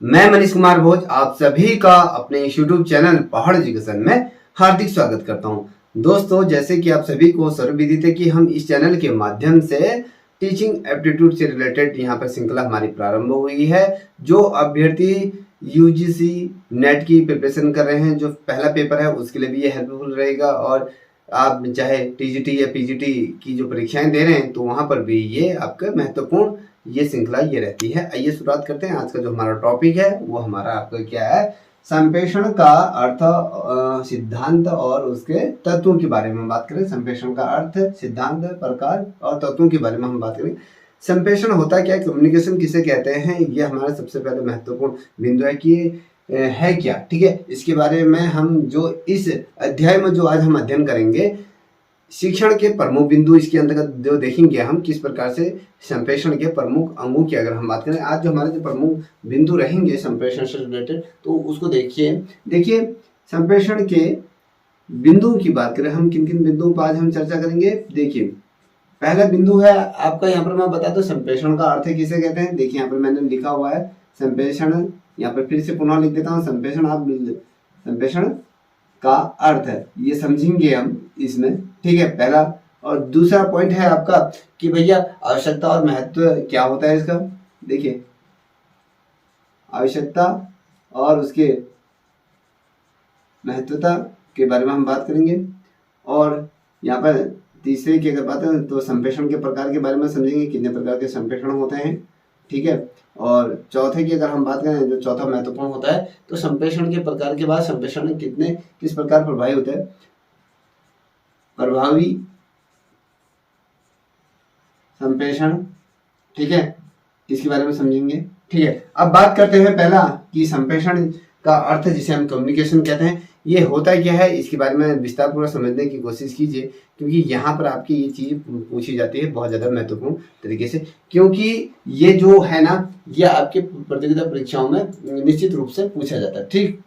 मैं मनीष कुमार भोज आप सभी का अपने यूट्यूब चैनल पहाड़ एजुकेशन में हार्दिक स्वागत करता हूं। दोस्तों, जैसे कि आप सभी को सर्वविदित है कि हम इस चैनल के माध्यम से टीचिंग एप्टीट्यूड से रिलेटेड यहाँ पर श्रृंखला हमारी प्रारंभ हुई है। जो अभ्यर्थी यूजीसी नेट की प्रिपरेशन कर रहे हैं, जो पहला पेपर है उसके लिए भी ये हेल्पफुल रहेगा, और आप चाहे टीजीटी या पीजीटी की जो परीक्षाएं दे रहे हैं तो वहां पर भी ये आपका महत्वपूर्ण ये श्रृंखला ये रहती है। आइए शुरुआत करते हैं। आज का जो हमारा टॉपिक है वो हमारा आपका क्या है, संप्रेषण का अर्थ, सिद्धांत और उसके तत्वों के बारे में बात करें। संप्रेषण का अर्थ, सिद्धांत, प्रकार और तत्वों के बारे में हम बात करें। संप्रेषण होता क्या है, कम्युनिकेशन किसे कहते हैं, ये हमारा सबसे पहले महत्वपूर्ण बिंदु है कि है क्या। ठीक है, इसके बारे में हम जो इस अध्याय में जो आज हम अध्ययन करेंगे, शिक्षण के प्रमुख बिंदु इसके अंतर्गत जो देखेंगे हम, किस प्रकार से संप्रेषण के प्रमुख अंगों की अगर हम बात करें, आज जो हमारे जो प्रमुख बिंदु रहेंगे संप्रेषण से रिलेटेड, तो उसको देखिए संप्रेषण के बिंदुओं की बात करें, हम किन किन बिंदुओं पर आज हम चर्चा करेंगे। देखिए, पहला बिंदु है आपका, यहाँ पर मैं बता दूं संप्रेषण का अर्थ किसे कहते हैं। देखिए यहाँ पर मैंने लिखा हुआ है संप्रेषण, यहाँ पर फिर से पुनः लिख देता हूँ संप्रेषण का अर्थ है, ये समझेंगे हम इसमें। ठीक है, पहला। और दूसरा पॉइंट है आपका कि भैया आवश्यकता और महत्व क्या होता है इसका। देखिए, आवश्यकता और उसके महत्वता के बारे में हम बात करेंगे। और यहाँ पर तीसरे की अगर बात है तो संप्रेषण के प्रकार के बारे में समझेंगे, कितने प्रकार के संप्रेषण होते हैं। ठीक है, और चौथे की अगर हम बात करें, जो चौथा महत्वपूर्ण होता है, तो संप्रेषण के प्रकार के बाद संप्रेषण किस प्रकार प्रभावी होता है, प्रभावी संप्रेषण। ठीक है, इसके बारे में समझेंगे। ठीक है, अब बात करते हैं पहला कि संप्रेषण का अर्थ जिसे हम कम्युनिकेशन कहते हैं, ये होता क्या है, इसके बारे में विस्तारपूर्वक समझने की कोशिश कीजिए, क्योंकि यहाँ पर आपकी ये चीज पूछी जाती है बहुत ज्यादा महत्वपूर्ण तरीके से, क्योंकि ये जो है ना, ये आपके प्रतियोगिता परीक्षाओं में निश्चित रूप से पूछा जाता है। ठीक,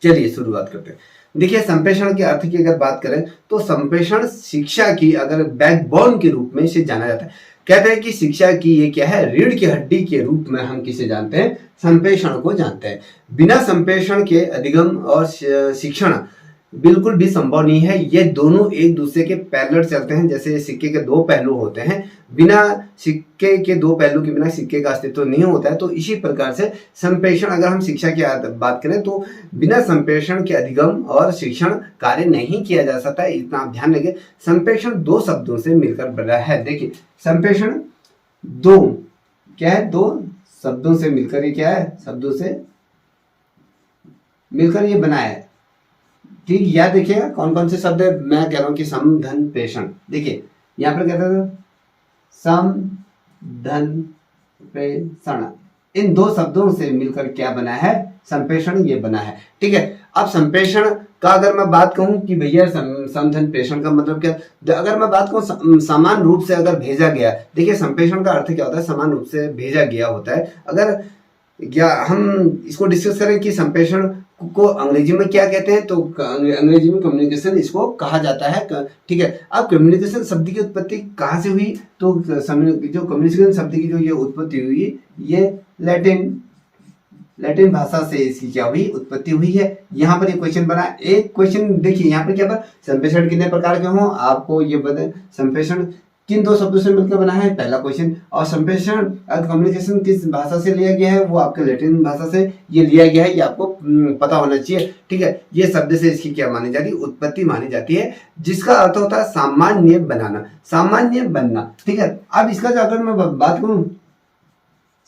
चलिए शुरुआत करते हैं। देखिए, संप्रेषण के अर्थ की अगर बात करें तो संप्रेषण शिक्षा की अगर बैकबोन के रूप में इसे जाना जाता है। कहते हैं कि शिक्षा की ये क्या है, रीढ़ की हड्डी के रूप में हम किसे जानते हैं, संप्रेषण को जानते हैं। बिना संप्रेषण के अधिगम और शिक्षण बिल्कुल भी संभव नहीं है। ये दोनों एक दूसरे के पैरेलल चलते हैं, जैसे सिक्के के दो पहलू होते हैं, बिना सिक्के के दो पहलू के बिना सिक्के का अस्तित्व नहीं होता है। तो इसी प्रकार से संप्रेषण, अगर हम शिक्षा की बात करें तो बिना संप्रेषण के अधिगम और शिक्षण कार्य नहीं किया जा सकता है। इतना आप ध्यान रखिए। संप्रेषण दो शब्दों से मिलकर बना है। देखिए, संप्रेषण दो क्या है, दो शब्दों से मिलकर ये क्या है, शब्दों से मिलकर ये बना है। ठीक, याद देखिएगा कौन कौन से शब्द है। मैं कह रहा हूं कि सम धन प्रेषण। देखिए यहां पर कहते हैं सम धन प्रेषण, इन दो शब्दों से मिलकर क्या बना है, संप्रेषण ये बना है। ठीक है, अब संप्रेषण का अगर मैं बात कहूं कि भैया समधन प्रेषण का मतलब क्या, अगर मैं बात कहूं समान रूप से अगर भेजा गया, देखिए संप्रेषण का अर्थ क्या होता है, समान रूप से भेजा गया होता है। अगर या हम इसको डिस्कस करें कि संप्रेषण को अंग्रेजी में क्या कहते हैं, तो अंग्रेजी में कम्युनिकेशन इसको कहा जाता है। ठीक है, अब कम्युनिकेशन शब्द की उत्पत्ति कहाँ से हुई, तो जो कम्युनिकेशन शब्द की जो ये उत्पत्ति हुई, ये लैटिन भाषा से इसकी क्या हुई, उत्पत्ति हुई है। यहाँ पर ये क्वेश्चन बना, एक क्वेश्चन देखिए यहाँ पर क्या बना, संप्रेषण कितने प्रकार के हों, आपको ये बता, संप्रेषण किन दो शब्दों से मिलकर बना है, पहला क्वेश्चन। और संप्रेषण कम्युनिकेशन किस भाषा से लिया गया है, वो आपके लैटिन भाषा से ये लिया गया है, ये आपको पता होना चाहिए। ठीक है, ये शब्द से इसकी क्या मानी जाती है, उत्पत्ति मानी जाती है, जिसका अर्थ होता है सामान्य बनाना, सामान्य बनना। ठीक है, अब इसका जो अगर मैं बात करूं,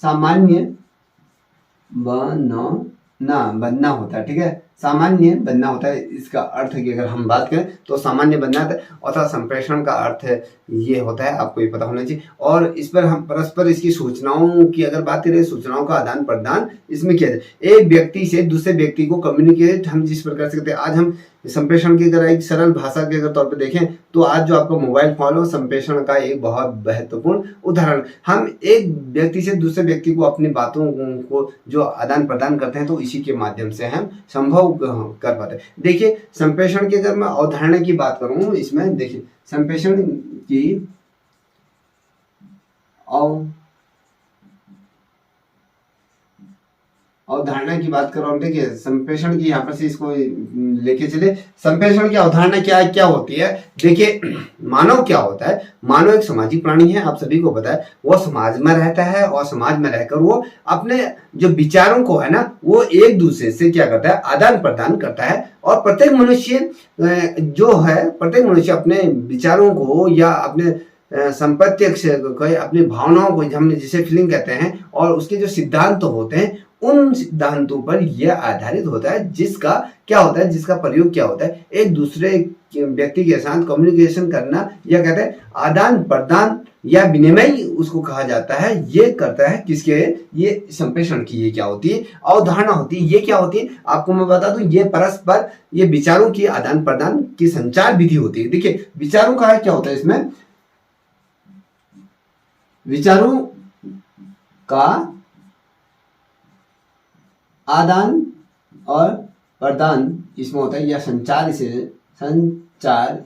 सामान्य बनना होता है। ठीक है, सामान्य बनना होता है, इसका अर्थ की अगर हम बात करें तो सामान्य बनना होता है, और संप्रेषण का अर्थ ये होता है, आपको ये पता होना चाहिए। और इस पर हम परस्पर इसकी सूचनाओं की अगर बात करें, सूचनाओं का आदान प्रदान इसमें किया जाए, एक व्यक्ति से दूसरे व्यक्ति को कम्युनिकेट हम जिस प्रकार से करते हैं। आज हम संप्रेषण की अगर एक सरल भाषा के अगर तौर पर देखें तो आज जो आपका मोबाइल फोन हो, संप्रेषण का एक बहुत महत्वपूर्ण उदाहरण। हम एक व्यक्ति से दूसरे व्यक्ति को अपनी बातों को जो आदान प्रदान करते हैं, तो इसी के माध्यम से हम संभव कर पाते हैं। देखिए, संप्रेषण की अगर मैं अवधारणा की बात करूं, इसमें देखिए संप्रेषण की अवधारणा की बात कर रहा हूँ, देखिए संप्रेषण की यहाँ पर से इसको लेके चले। संप्रेषण की अवधारणा क्या क्या होती है? देखिए मानव क्या होता है, मानव एक सामाजिक प्राणी है, आप सभी को पता है। वो समाज में रहता है और समाज में रहकर वो अपने जो विचारों को है ना, वो एक दूसरे से क्या करता है, आदान प्रदान करता है। और प्रत्येक मनुष्य जो है, प्रत्येक मनुष्य अपने विचारों को या अपने संप्रत्यक्ष अपनी भावनाओं को, हम जिसे फीलिंग कहते हैं, और उसके जो सिद्धांत होते हैं, उन सिद्धांतों पर यह आधारित होता है, जिसका क्या होता है, जिसका प्रयोग क्या होता है, एक दूसरे व्यक्ति के साथ कम्युनिकेशन करना, या कहते हैं आदान प्रदान या विनिमय उसको कहा जाता है। ये करता है किसके, ये संप्रेषण की ये क्या होती है, अवधारणा होती है। ये क्या होती है, आपको मैं बता दूं, ये परस्पर ये विचारों की आदान प्रदान की संचार विधि होती है। देखिए विचारों का क्या होता है, इसमें विचारों का आदान और प्रदान इसमें होता है, या संचार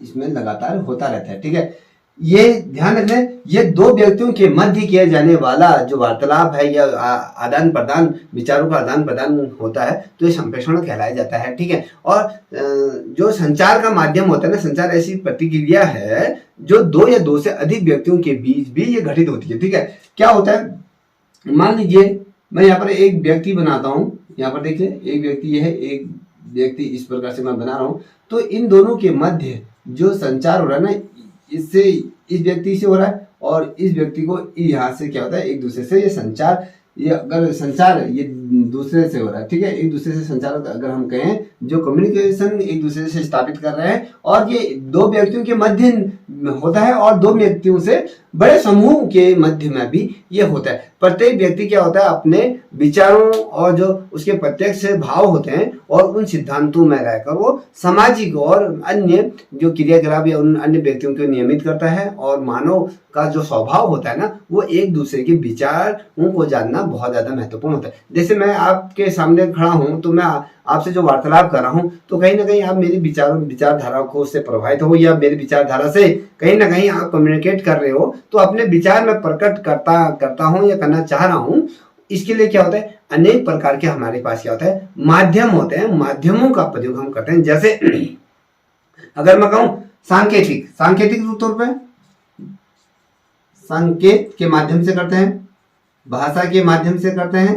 इसमें लगातार होता रहता है। ठीक है, ये ध्यान रखना, ये दो व्यक्तियों के मध्य किया जाने वाला जो वार्तालाप है या आदान प्रदान, विचारों का आदान प्रदान होता है, तो ये संप्रेषण कहलाया जाता है। ठीक है, और जो संचार का माध्यम होता है ना, संचार ऐसी प्रतिक्रिया है जो दो या दो से अधिक व्यक्तियों के बीच भी ये घटित होती है। ठीक है, क्या होता है, मान लीजिए मैं यहाँ पर एक व्यक्ति बनाता हूँ, यहाँ पर देखिए एक व्यक्ति, यह है एक व्यक्ति, इस प्रकार से मैं बना रहा हूँ। तो इन दोनों के मध्य जो संचार हो रहा है ना, इससे इस व्यक्ति से हो रहा है, और इस व्यक्ति को यहाँ से क्या होता है, एक दूसरे से ये संचार, ये अगर संचार ये दूसरे से हो रहा है। ठीक है, एक दूसरे से संचार अगर हम कहें, जो कम्युनिकेशन एक दूसरे से स्थापित कर रहे हैं, और ये दो व्यक्तियों के मध्य होता है, और दो व्यक्तियों से बड़े समूह के मध्य में भी ये होता है। प्रत्येक व्यक्ति क्या होता है, अपने विचारों और जो उसके प्रत्यक्ष भाव होते हैं, और उन सिद्धांतों में रहकर वो सामाजिक और अन्य जो क्रियाकलाप या उन अन्य व्यक्तियों को नियमित करता है। और मानव का जो स्वभाव होता है ना, वो एक दूसरे के विचारों को जानना बहुत ज्यादा महत्वपूर्ण होता है। जैसे मैं आपके सामने खड़ा हूं, तो मैं आपसे जो वार्तालाप कर रहा हूं, तो कहीं ना कहीं आप मेरी विचारधारा को उससे प्रभावित हो, या मेरी विचारधारा से कहीं ना कहीं आप कम्युनिकेट कर रहे हो, तो अपने विचार में प्रकट करता हूं या करना चाह रहा हूं। इसके लिए क्या होता है, अनेक प्रकार के हमारे पास क्या होता है, माध्यम होते हैं। माध्यमों का प्रयोग हम करते हैं। जैसे अगर मैं कहूं सांकेतिक तौर पर संकेत के माध्यम से करते हैं, भाषा के माध्यम से करते हैं।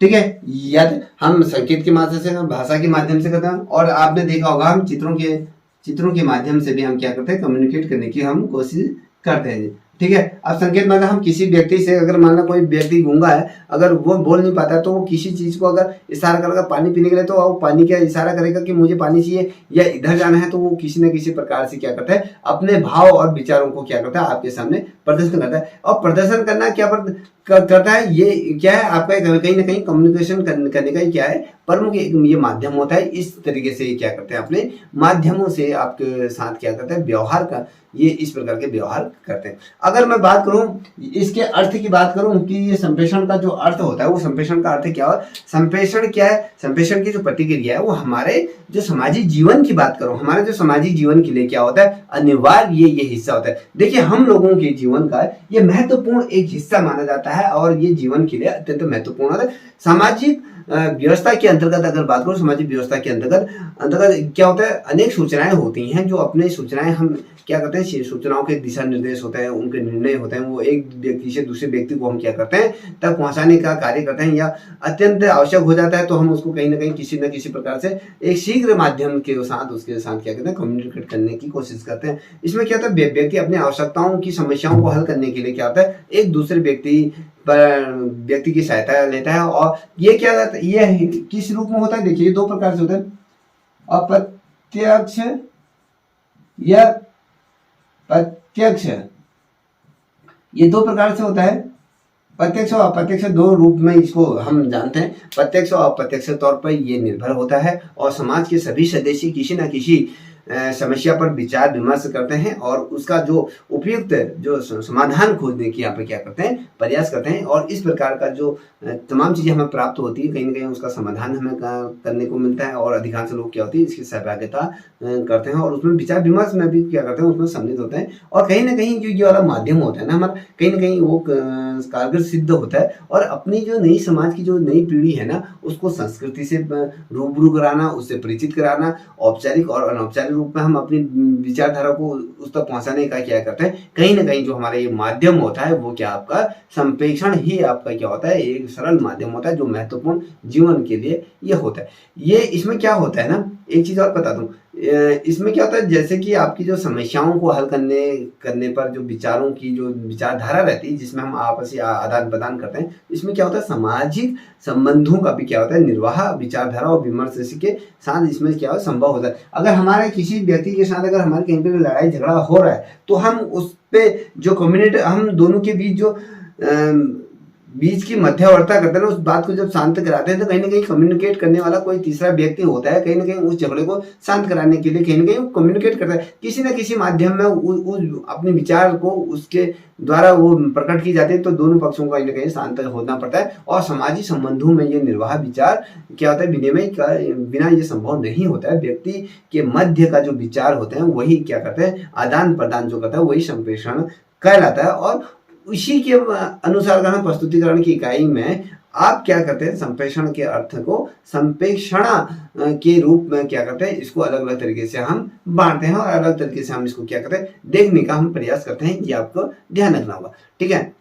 ठीक है, या हम संकेत के माध्यम से, भाषा के माध्यम से करते हैं। और आपने देखा होगा, हम चित्रों के माध्यम से भी हम क्या करते हैं, कम्युनिकेट करने की हम कोशिश करते हैं। ठीक है, अब संकेत मतलब हम किसी व्यक्ति से, अगर मान लो कोई व्यक्ति गूंगा है, अगर वो बोल नहीं पाता, तो वो किसी चीज को अगर इशारा करेगा पानी पीने के लिए, तो वो पानी का इशारा करेगा कि मुझे पानी चाहिए या इधर जाना है, तो वो किसी न किसी प्रकार से क्या करता है, अपने भाव और विचारों को क्या करता है, आपके सामने प्रदर्शन करता है। और प्रदर्शन करना क्या करता है, ये क्या है, आपका कहीं ना कहीं कम्युनिकेशन करने का क्या है, प्रमुख ये माध्यम होता है। इस तरीके से क्या करते हैं, अपने माध्यमों से आपके साथ क्या करते हैं, व्यवहार का, ये इस प्रकार के व्यवहार करते हैं। अगर मैं बात करूं इसके अर्थ की बात करूं कि ये संप्रेषण का जो अर्थ होता है, वो संप्रेषण का अर्थ क्या है, संप्रेषण क्या है, संप्रेषण की जो प्रतिक्रिया है, वो हमारे जो सामाजिक जीवन की बात करूं, हमारे जो सामाजिक जीवन के लिए क्या होता है, अनिवार्य ये हिस्सा होता है। देखिए हम लोगों के जीवन का ये महत्वपूर्ण एक हिस्सा माना जाता है, और ये जीवन के लिए अत्यंत महत्वपूर्ण होता है। सामाजिक व्यवस्था के अंतर्गत अगर बात करो, सामाजिक व्यवस्था के अंतर्गत क्या होता है, अनेक सूचनाएं होती हैं, जो अपने सूचनाएं हम क्या करते हैं, सूचनाओं के दिशा निर्देश होते हैं, उनके निर्णय होते हैं, वो एक व्यक्ति से दूसरे व्यक्ति को हम क्या करते हैं, तक पहुंचाने का कार्य करते हैं। या अत्यंत आवश्यक हो जाता है, तो हम उसको कहीं ना कहीं किसी न किसी प्रकार से एक शीघ्र माध्यम के साथ उसके साथ क्या करते हैं, कम्युनिकेट करने की कोशिश करते हैं। इसमें क्या होता है, व्यक्ति अपनी आवश्यकताओं की समस्याओं को हल करने के लिए क्या होता है, एक दूसरे व्यक्ति की सहायता लेता है। और ये क्या होता है, ये किस रूप में होता है, देखिए दो प्रकार से होता है, अप्रत्यक्ष या प्रत्यक्ष। ये दो प्रकार से होता है, प्रत्यक्ष और अप्रत्यक्ष, दो रूप में इसको हम जानते हैं। प्रत्यक्ष और अप्रत्यक्ष तौर पर ये निर्भर होता है, और समाज के सभी सदस्य किसी न किसी समस्या पर विचार विमर्श करते हैं, और उसका जो उपयुक्त जो समाधान खोजने की यहाँ पे क्या करते हैं, प्रयास करते हैं। और इस प्रकार का जो तमाम चीजें हमें प्राप्त होती है, कहीं ना कहीं उसका समाधान हमें करने को मिलता है। और अधिकांश लोग क्या होती है, इसकी सहभागिता करते हैं, और उसमें विचार विमर्श में भी क्या करते हैं, उसमें सम्मिलित होते हैं। और कहीं ना कहीं जो ये वाला माध्यम होता है ना हमारा, कहीं ना कहीं वो कारगर सिद्ध होता है। और अपनी जो नई समाज की जो नई पीढ़ी है ना, उसको संस्कृति से रूबरू कराना, उससे परिचित कराना, औपचारिक और अनौपचारिक रूप में हम अपनी विचारधारा को उस तक पहुंचाने का क्या करते हैं, कहीं ना कहीं जो हमारा ये माध्यम होता है वो क्या आपका संप्रेषण ही आपका क्या होता है, एक सरल माध्यम होता है जो महत्वपूर्ण जीवन के लिए ये होता है। ये इसमें क्या होता है ना, एक चीज और बता दूं, इसमें क्या होता है, जैसे कि आपकी जो समस्याओं को हल करने पर जो विचारों की जो विचारधारा रहती है जिसमें हम आपसी आदान प्रदान करते हैं, इसमें क्या होता है, सामाजिक संबंधों का भी क्या होता है निर्वाह विचारधारा और विमर्श के साथ इसमें क्या होता है संभव होता है। अगर हमारे किसी व्यक्ति के साथ अगर हमारे कहीं पर लड़ाई झगड़ा हो रहा है तो हम उस पे जो कम्युनिटी, हम दोनों के बीच जो बीच की मध्यवर्ता करते हैं ना, उस बात को जब शांत कराते हैं तो कहीं ना कहीं कम्युनिकेट करने वाला कोई तीसरा व्यक्ति होता है, कहीं ना कहीं उस झगड़े को शांत कराने के लिए कहीं ना कहीं कम्युनिकेट करता है, किसी ना किसी माध्यम में अपने विचार को उसके द्वारा वो प्रकट की जाती है, तो दोनों पक्षों को कहीं ना कहीं शांत होना पड़ता है। और सामाजिक संबंधों में ये निर्वाह विचार क्या होता है, विनिमय का बिना ये संभव नहीं होता है। व्यक्ति के मध्य का जो विचार होते हैं वही क्या करते हैं, आदान प्रदान जो करता है वही संप्रेषण कहलाता है। और इसी के अनुसार अगर हम प्रस्तुतिकरण की इकाई में आप क्या करते हैं, संप्रेषण के अर्थ को संप्रेषण के रूप में क्या करते हैं, इसको अलग अलग तरीके से हम बांटते हैं और अलग तरीके से हम इसको क्या करते हैं, देखने का हम प्रयास करते हैं। ये आपको ध्यान रखना होगा, ठीक है।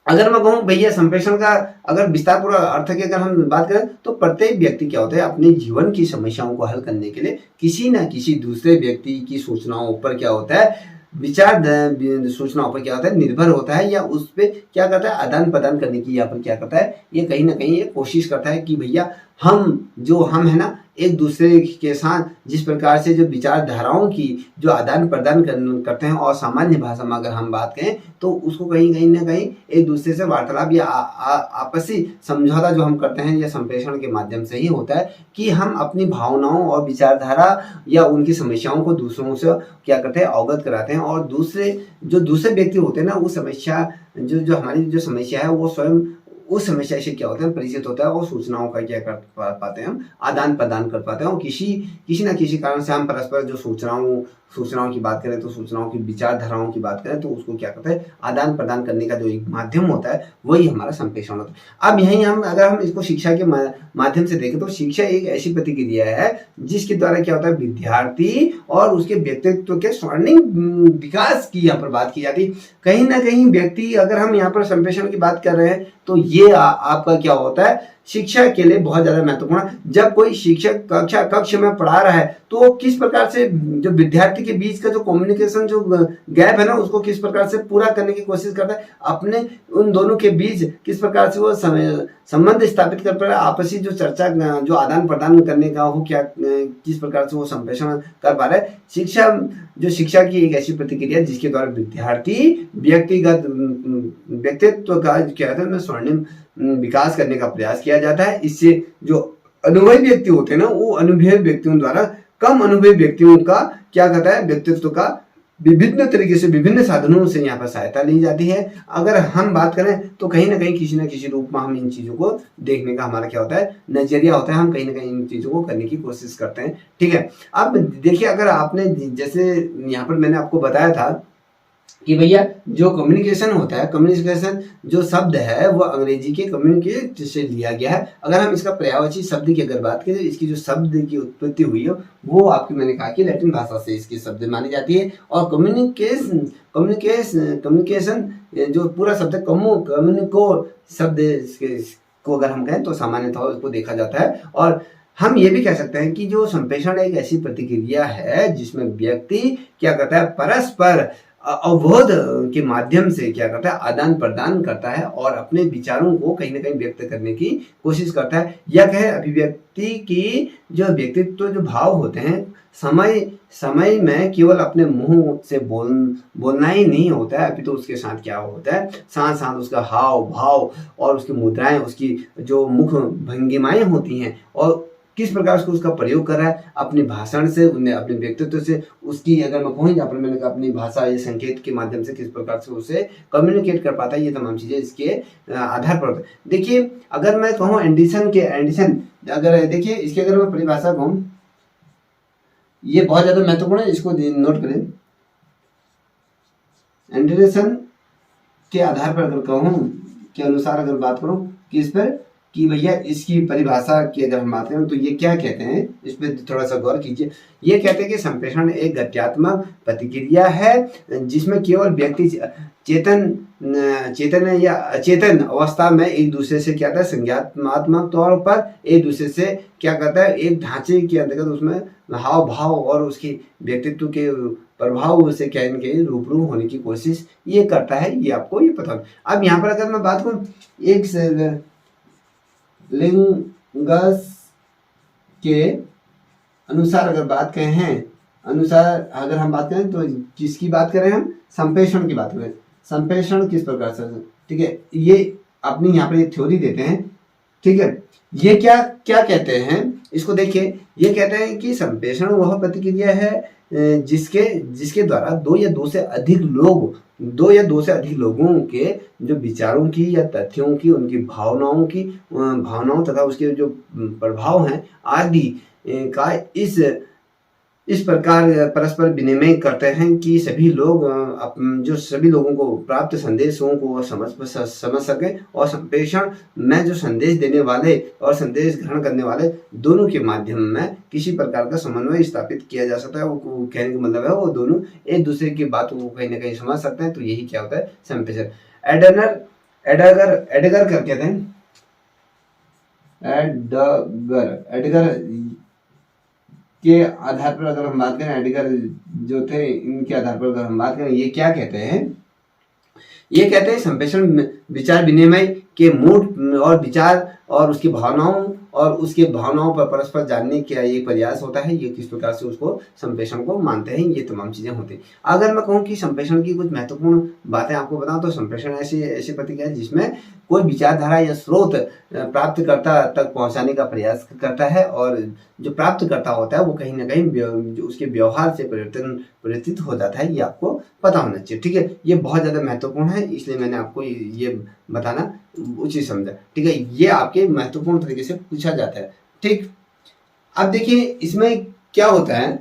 अगर मैं कहूँ भैया संप्रेषण का अगर विस्तार पूर्वक अर्थ की अगर हम बात करें तो प्रत्येक व्यक्ति क्या होता है, अपने जीवन की समस्याओं को हल करने के लिए किसी न किसी दूसरे व्यक्ति की सूचनाओं पर क्या होता है, विचार सूचनाओं पर क्या होता है निर्भर होता है, या उस पर क्या करता है आदान प्रदान करने की यहाँ पर क्या करता है, ये कहीं ना कहीं ये कोशिश करता है कि भैया हम है ना एक दूसरे के साथ जिस प्रकार से जो विचारधाराओं की जो आदान प्रदान करते हैं, और सामान्य भाषा में अगर हम बात करें तो उसको कहीं ना कहीं एक दूसरे से वार्तालाप या आपसी समझौता जो हम करते हैं, या संप्रेषण के माध्यम से ही होता है कि हम अपनी भावनाओं और विचारधारा या उनकी समस्याओं को दूसरों से क्या करते हैं, अवगत कराते हैं। और दूसरे व्यक्ति होते हैं ना, वो समस्या जो हमारी जो समस्या है वो स्वयं उस समस्या से क्या होता है परिचित होता है, और सूचनाओं का क्या कर पाते हैं, हम आदान प्रदान कर पाते हैं। और किसी ना किसी कारण से हम परस्पर जो सूचनाओं की बात करें तो सूचनाओं की विचारधाराओं की बात करें तो उसको क्या करते हैं आदान प्रदान करने का जो एक माध्यम होता है वही हमारा संप्रेषण होता है। अब यही अगर हम इसको शिक्षा के माध्यम से देखें तो शिक्षा एक ऐसी प्रतिक्रिया है जिसके द्वारा क्या होता है, विद्यार्थी और उसके व्यक्तित्व के स्वर्णिम विकास की यहाँ पर बात की जाती है। कहीं ना कहीं व्यक्ति, अगर हम यहाँ पर संप्रेषण की बात कर रहे हैं तो ये आपका क्या होता है, शिक्षा के लिए बहुत ज्यादा महत्वपूर्ण। जब कोई शिक्षक कक्ष में पढ़ा रहा है तो किस प्रकार से जो विद्यार्थी के बीच का जो कम्युनिकेशन जो गैप है ना, उसको किस प्रकार से पूरा करने की कोशिश करता है, अपने उन दोनों के बीच किस प्रकार से वो संबंध स्थापित कर पा रहा है, आपसी जो चर्चा जो आदान प्रदान करने का हो क्या किस प्रकार से वो संप्रेषण कर पा रहा है। शिक्षा की एक ऐसी प्रतिक्रिया जिसके द्वारा विद्यार्थी व्यक्तित्व का क्या है स्वर्णिम विकास करने का प्रयास किया जाता है। इससे जो अनुभवी व्यक्ति होते हैं ना, वो अनुभवी व्यक्तियों द्वारा कम अनुभवी व्यक्तियों का क्या कहता है, व्यक्तित्व का विभिन्न तरीके से विभिन्न साधनों से यहाँ पर सहायता ली जाती है। अगर हम बात करें तो कहीं ना कहीं किसी न किसी रूप में हम इन चीजों को देखने का हमारा क्या होता है नजरिया होता है, हम कहीं ना कहीं इन चीजों को करने की कोशिश करते हैं, ठीक है। अब देखिए, अगर आपने जैसे यहाँ पर मैंने आपको बताया था कि भैया जो कम्युनिकेशन होता है, कम्युनिकेशन जो शब्द है वो अंग्रेजी के कम्युनिकेट से लिया गया है। अगर हम इसका पर्यायवाची शब्द की अगर बात करें, इसकी जो शब्द की उत्पत्ति हुई है वो आपकी मैंने कहा कि लैटिन भाषा से इसकी शब्द मानी जाती है। और कम्युनिकेशन जो पूरा शब्द है कम्युनिको शब्द को अगर हम कहें तो सामान्यतः उसको देखा जाता है। और हम ये भी कह सकते हैं कि जो संप्रेषण एक ऐसी प्रतिक्रिया है जिसमें व्यक्ति क्या करता है, परस्पर अवबोध के माध्यम से क्या करता है, आदान प्रदान करता है और अपने विचारों को कहीं ना कहीं व्यक्त करने की कोशिश करता है। यह कहे अभिव्यक्ति की जो व्यक्तित्व जो भाव होते हैं समय में केवल अपने मुंह से बोलना ही नहीं होता है, अभी तो उसके साथ क्या होता है, साथ साथ उसका हाव भाव और उसकी मुद्राएं, उसकी जो मुख भंगिमाएं होती हैं और किस प्रकार से उसका प्रयोग कर रहा है अपने भाषण से, उन्हें अपने व्यक्तित्व से, उसकी अगर मैं कहूँ यहाँ पर मैंने कहा अपनी भाषा या संकेत के माध्यम से किस प्रकार से उसे कम्युनिकेट कर पाता है, ये तमाम चीजें इसके आधार पर होता है। देखिए, अगर मैं कहूँ एंडिसन अगर देखिए इसकी अगर मैं परिभाषा कहूँ, ये बहुत ज्यादा महत्वपूर्ण है, इसको नोट करें। एंडिसन के आधार पर अगर कहूँ के अनुसार अगर बात करूँ कि इस पर कि भैया इसकी परिभाषा की अगर हम बात करें तो ये क्या कहते हैं, इस पर थोड़ा सा गौर कीजिए। ये कहते हैं कि संप्रेषण एक गत्यात्मक प्रतिक्रिया है जिसमें केवल व्यक्ति चेतन या अचेतन अवस्था में एक दूसरे से क्या करता है, संज्ञानात्मक तौर पर एक दूसरे से क्या करता है, एक ढांचे के अंतर्गत उसमें हाव भाव और उसकी व्यक्तित्व के प्रभाव से क्या इनके रूबरू होने की कोशिश ये करता है, ये आपको ये पता है। अब यहाँ पर अगर मैं बात करूँ एक लिंगस के अनुसार अगर बात करें हैं, अनुसार अगर हम बात करें तो किसकी बात करें, हम संप्रेषण की बात करें। संप्रेषण किस प्रकार से, ठीक है, ये अपनी यहाँ पर एक थ्योरी देते हैं, ठीक है। ये क्या क्या कहते हैं इसको देखिए। ये कहते हैं कि संप्रेषण वह प्रतिक्रिया है जिसके द्वारा दो या दो से अधिक लोगों के जो विचारों की या तथ्यों की, उनकी भावनाओं तथा उसके जो प्रभाव हैं आदि का इस प्रकार परस्पर विनिमय करते हैं कि सभी लोगों को प्राप्त संदेशों को समझ सकें। और संप्रेषण में जो संदेश देने वाले और संदेश ग्रहण करने वाले दोनों के माध्यम में किसी प्रकार का समन्वय स्थापित किया जा सकता है। वो कहने का मतलब है वो दोनों एक दूसरे की बात को कहीं ना कहीं समझ सकते हैं, तो यही क्या होता है संप्रेषण। एडगर कर कहते हैं, एडगर के आधार पर अगर हम बात करें, एडगर जो थे इनके आधार पर अगर हम बात करें, ये क्या कहते हैं, ये कहते हैं संप्रेषण विचार विनिमय के मूड और विचार और उसकी भावनाओं पर परस्पर जानने का ये प्रयास होता है। ये किस प्रकार से उसको संप्रेषण को मानते हैं, ये तमाम चीजें होती हैं। अगर मैं कहूँ कि संप्रेषण की कुछ महत्वपूर्ण बातें आपको बताऊं तो संप्रेषण ऐसी प्रतिक्रिया है जिसमें कोई विचारधारा या स्रोत प्राप्तकर्ता तक पहुंचाने का प्रयास करता है और जो प्राप्तकर्ता होता है वो कहीं ना कहीं जो उसके व्यवहार से परिवर्तित हो जाता है, ये आपको पता होना चाहिए, ठीक है। ये बहुत ज्यादा महत्वपूर्ण है, इसलिए मैंने आपको ये बताना उचित समझा, ठीक है। ये आपके महत्वपूर्ण तरीके से पूछा जाता है, ठीक। अब देखिए इसमें क्या होता है,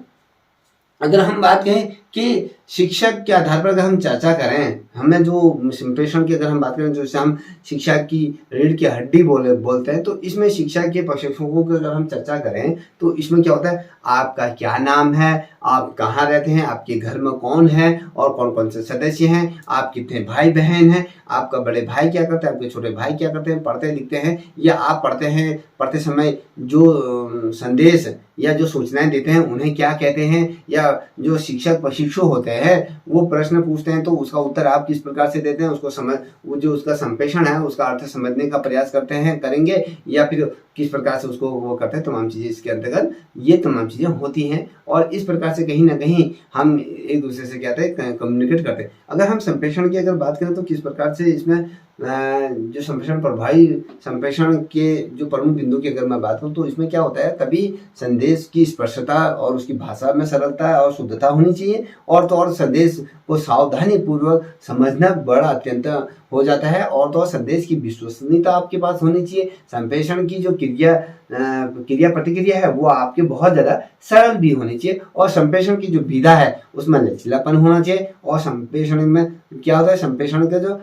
अगर हम बात करें कि शिक्षक के आधार पर अगर हम चर्चा करें, हमें जो संप्रेषण की अगर हम बात करें, जो हम शिक्षा की रीढ़ की हड्डी बोलते हैं, तो इसमें शिक्षा के प्रशिक्षकों की अगर हम चर्चा करें तो इसमें क्या होता है, आपका क्या नाम है, आप कहाँ रहते हैं, आपके घर में कौन है और कौन कौन से सदस्य हैं, आप कितने भाई बहन हैं, आपका बड़े भाई क्या करते हैं, आपके छोटे भाई क्या करते हैं, पढ़ते लिखते हैं या आप पढ़ते समय जो संदेश या जो सूचनाएं देते हैं उन्हें क्या कहते हैं, या जो शिक्षक प्रशिक्षु होते हैं वो प्रश्न पूछते हैं तो उसका उत्तर आप किस प्रकार से देते हैं, वो जो उसका संप्रेषण है उसका अर्थ समझने का प्रयास करेंगे या फिर किस प्रकार से उसको वो करते हैं, तमाम चीजें इसके अंतर्गत ये तमाम चीजें होती हैं। और इस प्रकार से कहीं ना कहीं हम एक दूसरे से क्या कम्युनिकेट करते हैं। अगर हम संप्रेषण की अगर बात करें तो किस प्रकार से इसमें जो संप्रेषण के जो प्रमुख बिंदु की अगर मैं बात करूं तो इसमें क्या होता है, कभी संदेश की स्पष्टता और उसकी भाषा में सरलता और शुद्धता होनी चाहिए, और तो और संदेश को सावधानी पूर्वक समझना बड़ा अत्यंत हो जाता है, और तो और संदेश की विश्वसनीयता आपके पास होनी चाहिए। संप्रेषण की जो क्रिया प्रतिक्रिया है वो आपके बहुत ज्यादा सरल भी होनी चाहिए, और संप्रेषण की जो विधा है उसमें लचीलापन होना चाहिए। और संप्रेषण में क्या होता है, संप्रेषण का जो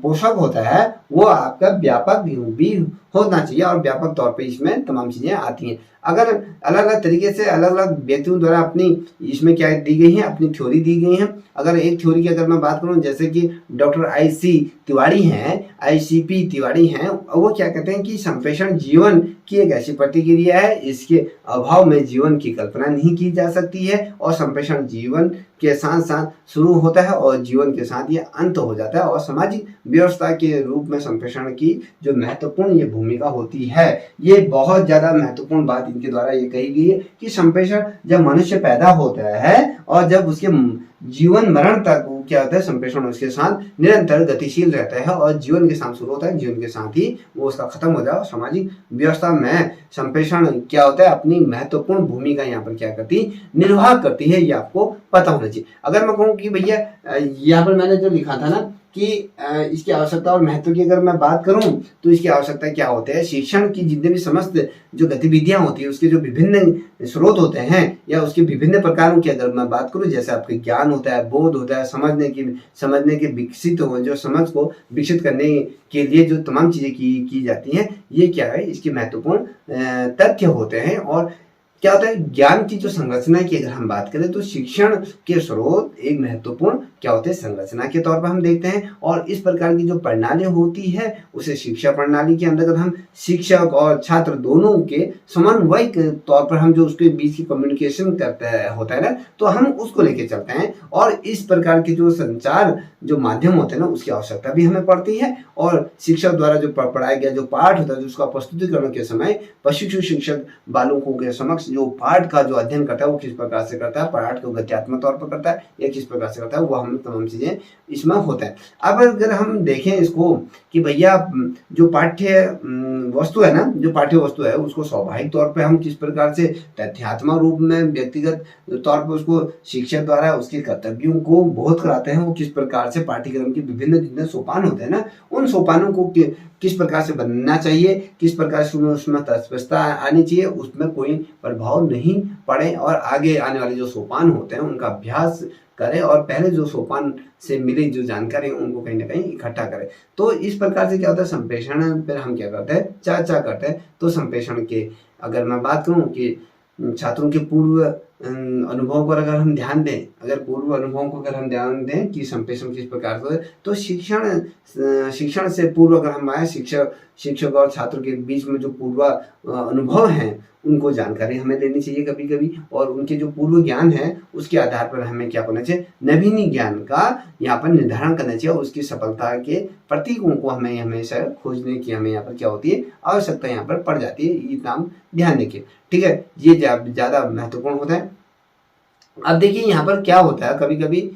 पोषक होता है वो आपका व्यापक भी होना चाहिए, और व्यापक तौर पे इसमें तमाम चीजें आती हैं। अगर अलग अलग तरीके से अलग अलग व्यक्तियों द्वारा अपनी इसमें क्या दी गई है, अपनी थ्योरी दी गई है। अगर एक थ्योरी की अगर मैं बात करूं, जैसे कि डॉक्टर ICP तिवारी हैं, वो क्या कहते हैं कि संप्रेषण जीवन की एक ऐसी प्रतिक्रिया है, इसके अभाव में जीवन की कल्पना नहीं की जा सकती है, और संप्रेषण जीवन के साथ साथ शुरू होता है और जीवन के साथ ये अंत हो जाता है। और सामाजिक व्यवस्था के रूप में संप्रेषण की जो महत्वपूर्ण ये भूमिका होती है, ये बहुत ज्यादा महत्वपूर्ण बात इनके द्वारा ये कही गई है कि संप्रेषण जब मनुष्य पैदा होता है और जब उसके जीवन मरण तक क्या होता है, संप्रेषण उसके साथ निरंतर गतिशील रहता है, और जीवन के साथ शुरू होता है, जीवन के साथ ही वो उसका खत्म हो जाए। सामाजिक व्यवस्था में संप्रेषण क्या होता है, अपनी महत्वपूर्ण भूमिका यहाँ पर क्या करती, निर्वाह करती है, ये आपको पता होना चाहिए। अगर मैं कहूँ कि भैया यहाँ पर मैंने जो लिखा था ना कि इसकी आवश्यकता और महत्व की अगर मैं बात करूं तो इसकी आवश्यकता क्या होते हैं, शिक्षण की जितने भी समस्त जो गतिविधियां होती है उसके जो विभिन्न स्रोत होते हैं या उसके विभिन्न प्रकारों की अगर मैं बात करूं, जैसे आपके ज्ञान होता है, बोध होता है, समझने के विकसित हो जो समझ को विकसित करने के लिए जो तमाम चीजें की जाती हैं, ये क्या है, इसके महत्वपूर्ण तथ्य होते हैं। और क्या होता है, ज्ञान की जो संरचना की अगर हम बात करें तो शिक्षण के स्रोत एक महत्वपूर्ण क्या होते हैं, संरचना के तौर पर हम देखते हैं। और इस प्रकार की जो प्रणाली होती है उसे शिक्षा प्रणाली के अंतर्गत हम शिक्षक और छात्र दोनों के समन्वय के तौर पर हम जो उसके बीच की कम्युनिकेशन करते हैं होता है ना, तो हम उसको लेके चलते हैं। और इस प्रकार के जो संचार जो माध्यम होते हैं ना उसकी आवश्यकता भी हमें पड़ती है। और शिक्षक द्वारा जो पढ़ाया गया जो पाठ होता है, जो उसका प्रस्तुतिकरण के समय प्रशिक्षु शिक्षक बालकों के समक्ष जो पाठ का जो अध्ययन करता है वो किस प्रकार से करता है, पाठ को गत्यात्मक तौर पर करता है या किस प्रकार से करता है, वो हम तमाम चीजें इसमें होता है। अब अगर हम देखें इसको कि भैया जो पाठ्य वस्तु है ना, जो पाठ्य वस्तु है उसको स्वाभाविक तौर पे हम किस प्रकार से तथ्यात्मक रूप में व्यक्तिगत तौर पर उसको शिक्षक द्वारा उसके कर्तव्यों को बोध कराते हैं, वो किस प्रकार से पाठ्यक्रम के विभिन्न जितने सोपान होते हैं ना, उन सोपानों को किस प्रकार से बनना चाहिए, किस प्रकार से उसमें तत्परता आनी चाहिए, उसमें कोई प्रभाव नहीं पड़े और आगे आने वाले जो सोपान होते हैं उनका अभ्यास करें और पहले जो सोपान से मिली जो जानकारी उनको कहीं ना कहीं इकट्ठा करें। तो इस प्रकार से क्या होता है, संप्रेषण पर हम क्या करते हैं, चर्चा करते हैं। तो संप्रेषण के अगर मैं बात करूं कि छात्रों के पूर्व अनुभव पर अगर हम ध्यान दें, अगर पूर्व अनुभवों को अगर हम ध्यान दें कि संप्रेषण किस प्रकार से, तो शिक्षण से पूर्व अगर हम आए, शिक्षक और छात्र के बीच में जो पूर्व अनुभव हैं उनको जानकारी हमें लेनी चाहिए कभी कभी, और उनके जो पूर्व ज्ञान है उसके आधार पर हमें क्या करना चाहिए, नवीन ज्ञान का यहाँ पर निर्धारण करना चाहिए। उसकी सफलता के प्रतीकों को हमें हमेशा खोजने की हमें यहाँ पर क्या होती है, आवश्यकता यहाँ पर पड़ जाती है। इतना ध्यान रखिए, ठीक है, ये ज्यादा महत्वपूर्ण होता है। अब देखिए यहाँ पर क्या होता है, कभी कभी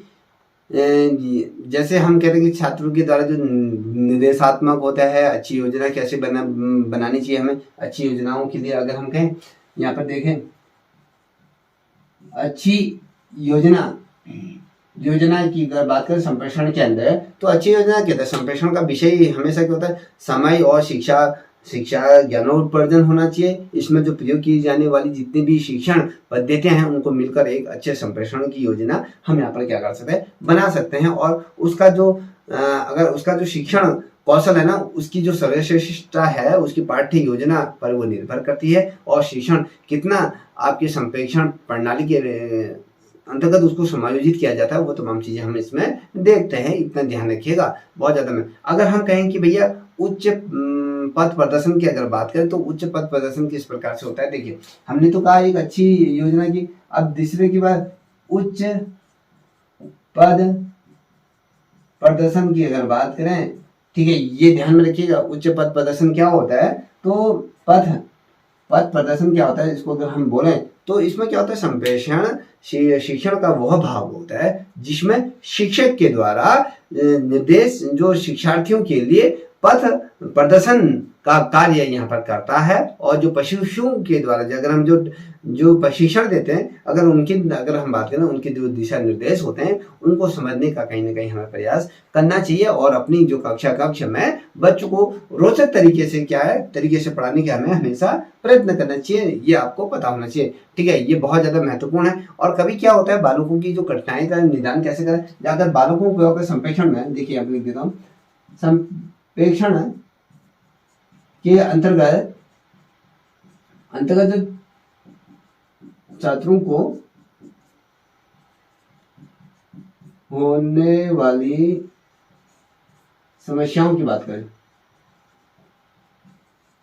जैसे हम कहते हैं कि छात्रों के द्वारा जो निर्देशात्मक होता है, अच्छी योजना कैसे बनानी चाहिए हमें, अच्छी योजनाओं के लिए अगर हम कहें, यहाँ पर देखें अच्छी योजना की अगर बात करें संप्रेषण के अंदर, तो अच्छी योजना क्या होता है, संप्रेषण का विषय हमेशा क्या होता है, समय और शिक्षा ज्ञानोपार्जन होना चाहिए। इसमें जो प्रयोग की जाने वाली जितनी भी शिक्षण पद्धतियां हैं उनको मिलकर एक अच्छे संप्रेषण की योजना हम यहाँ पर क्या कर सकते हैं, बना सकते हैं। और उसका जो अगर उसका जो शिक्षण कौशल है ना, उसकी जो सर्वश्रेष्ठता है उसकी पाठ्य योजना पर वो निर्भर करती है। और शिक्षण कितना आपके संप्रेषण प्रणाली के अंतर्गत उसको समायोजित किया जाता है, वो तमाम चीजें हम इसमें देखते हैं। इतना ध्यान रखिएगा बहुत ज्यादा में। अगर हम कहें कि भैया उच्च पद प्रदर्शन की अगर बात करें, तो उच्च पद प्रदर्शन किस प्रकार से होता है, देखिए हमने तो कहा एक अच्छी योजना की, अब दूसरे की बात उच्च पद प्रदर्शन की अगर बात करें, ठीक है, ये ध्यान में रखिएगा उच्च पद प्रदर्शन क्या होता है। तो पद प्रदर्शन क्या होता है, इसको अगर हम बोले तो इसमें क्या होता है, संप्रेषण शिक्षण का वह भाग होता है जिसमें शिक्षक के द्वारा निर्देश जो शिक्षार्थियों के लिए पथ प्रदर्शन का कार्य यहाँ पर करता है। और जो प्रशिक्षुओं के द्वारा अगर हम जो प्रशिक्षण देते हैं, अगर हम बात करें उनके जो दिशा निर्देश होते हैं उनको समझने का कहीं ना कहीं हमें प्रयास करना चाहिए। और अपनी जो कक्ष में बच्चों को रोचक तरीके से पढ़ाने का हमें हमेशा प्रयत्न करना चाहिए, ये आपको पता होना चाहिए, ठीक है, ये बहुत ज्यादा महत्वपूर्ण है। और कभी क्या होता है, बालकों की जो कठिनाई का निदान कैसे करें, अगर बालकों को संप्रेषण में देखिए आप लिख देता हूँ, संप्रेषण के अंतर्गत जो छात्रों को होने वाली समस्याओं की बात करें,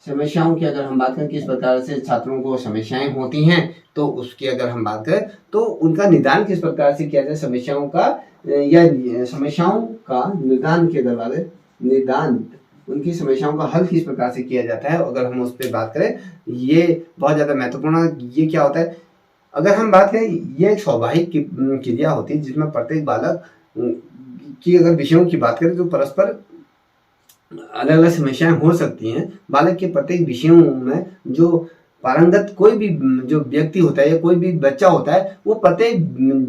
समस्याओं की अगर हम बात करें किस प्रकार से छात्रों को समस्याएं होती हैं, तो उसकी अगर हम बात करें तो उनका निदान किस प्रकार से किया जाए, समस्याओं का निदान के दरवाजे निदान उनकी समस्याओं का हल किस प्रकार से किया जाता है, अगर हम उस पर बात करें, ये बहुत ज्यादा महत्वपूर्ण है। ये क्या होता है, अगर हम बात करें, ये एक स्वाभाविक क्रिया होती है जिसमें प्रत्येक बालक की अगर विषयों की बात करें तो परस्पर अलग अलग समस्याएं हो सकती हैं। बालक के प्रत्येक विषयों में जो पारंगत कोई भी जो व्यक्ति होता है या कोई भी बच्चा होता है वो प्रत्येक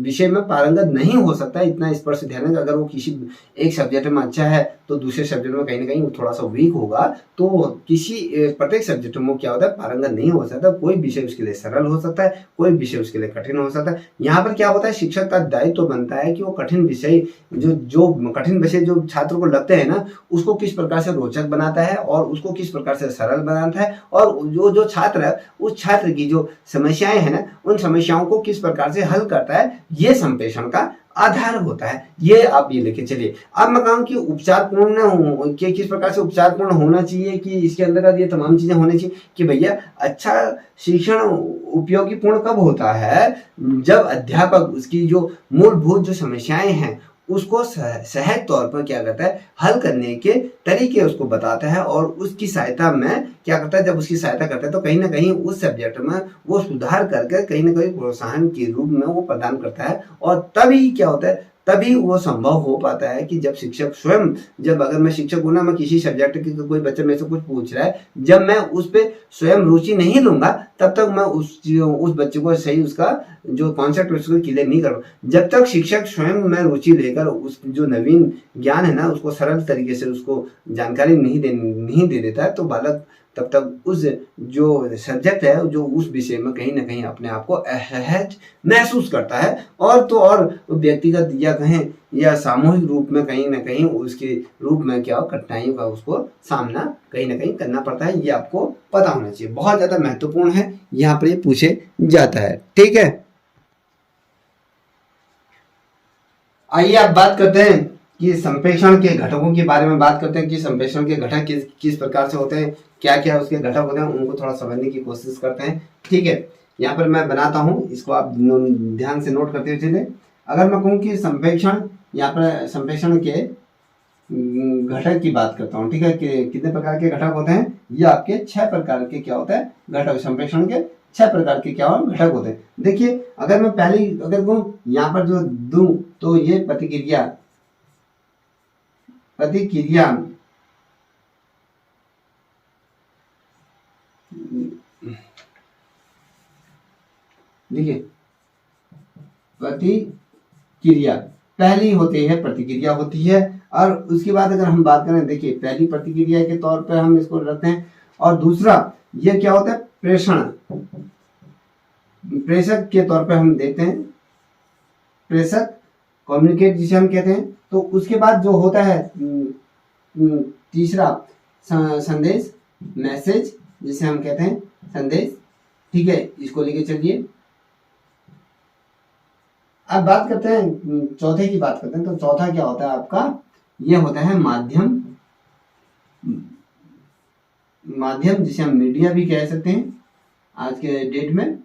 विषय में पारंगत नहीं हो सकता। इतना स्पष्ट ध्यान है कि अगर वो किसी एक सब्जेक्ट में अच्छा है तो दूसरे सब्जेक्ट में कहीं ना कहीं वो थोड़ा सा वीक होगा, तो किसी प्रत्येक सब्जेक्ट में क्या होता है, पारंगत नहीं हो सकता। कोई विषय उसके लिए सरल हो सकता है, कोई विषय उसके लिए कठिन हो सकता है। यहाँ पर क्या होता है, शिक्षक का दायित्व तो बनता है कि वो कठिन विषय जो कठिन विषय जो छात्र को लगते हैं ना, उसको किस प्रकार से रोचक बनाता है और उसको किस प्रकार से सरल बनाता है, और जो छात्र है उस छात्र की जो समस्याएं हैं ना, उन समस्याओं को किस प्रकार से हल करता है, ये संप्रेषण का आधार होता है। ये आप ये लेके चलिए। अब मैं कहूँ कि उपचारपूर्ण कि किस प्रकार से उपचारपूर्ण होना चाहिए, कि इसके अंतर्गत ये तमाम चीजें होनी चाहिए कि भैया अच्छा शिक्षण उपयोगी पूर्ण कब होता है, जब अध्यापक उसकी जो मूलभूत जो समस्याएं हैं उसको सहज तौर पर क्या करता है, हल करने के तरीके उसको बताता है और उसकी सहायता में क्या करता है, जब उसकी सहायता करता है तो कहीं ना कहीं उस सब्जेक्ट में वो सुधार करके कहीं ना कहीं प्रोत्साहन के रूप में वो प्रदान करता है। और तभी क्या होता है, तभी वो संभव हो पाता है कि जब शिक्षक स्वयं, जब अगर मैं शिक्षक हूं ना, मैं किसी सब्जेक्ट की कोई बच्चा मेरे से कुछ पूछ रहा है, जब मैं उस पर स्वयं रुचि नहीं लूंगा तब तक मैं उस बच्चे को सही उसका जो कॉन्सेप्ट उसको क्लियर नहीं कर। जब तक शिक्षक स्वयं में रुचि लेकर उस जो नवीन ज्ञान है ना उसको सरल तरीके से उसको जानकारी नहीं दे देता है, तो बालक तब तक उस जो सब्जेक्ट है, जो उस विषय में कहीं ना कहीं अपने आप को असहज महसूस करता है। और तो और व्यक्तिगत या कहें या सामूहिक रूप में कहीं ना कहीं उसके रूप में क्या कठिनाइयों का उसको सामना कहीं ना कहीं करना पड़ता है। ये आपको पता होना चाहिए, बहुत ज्यादा महत्वपूर्ण है, यहाँ पर ये पूछे जाता है। ठीक है, आइए आप बात करते हैं कि संप्रेषण के घटकों के बारे में बात करते हैं कि संप्रेषण के घटक किस प्रकार से होते हैं, क्या क्या उसके घटक होते हैं, उनको थोड़ा समझने की कोशिश करते हैं। ठीक है, यहाँ पर मैं बनाता हूँ, इसको आप ध्यान से नोट करते हुए चले। अगर मैं कहूँ कि संप्रेषण, यहाँ पर संप्रेषण के घटक की बात करता हूँ। ठीक है, कि कितने प्रकार के घटक होते हैं, ये आपके 6 प्रकार के क्या होता है घटक, संप्रेषण के 6 प्रकार के क्या घटक होते हैं। देखिए, अगर मैं पहले अगर कहूँ यहाँ पर जो दूं तो ये प्रतिक्रिया देखिए प्रतिक्रिया पहली होती है, प्रतिक्रिया होती है। और उसके बाद अगर हम बात करें, देखिए पहली प्रतिक्रिया के तौर पर हम इसको रखते हैं। और दूसरा ये क्या होता है, प्रेषण, प्रेषक के तौर पर हम देखते हैं, प्रेषक कम्युनिकेट जिसे हम कहते हैं। तो उसके बाद जो होता है तीसरा संदेश, मैसेज जिसे हम कहते हैं संदेश। ठीक है, इसको लेके चलिए। अब बात करते हैं चौथे की बात करते हैं। तो चौथा क्या होता है आपका, ये होता है माध्यम, माध्यम जिसे हम मीडिया भी कह सकते हैं आज के डेट में।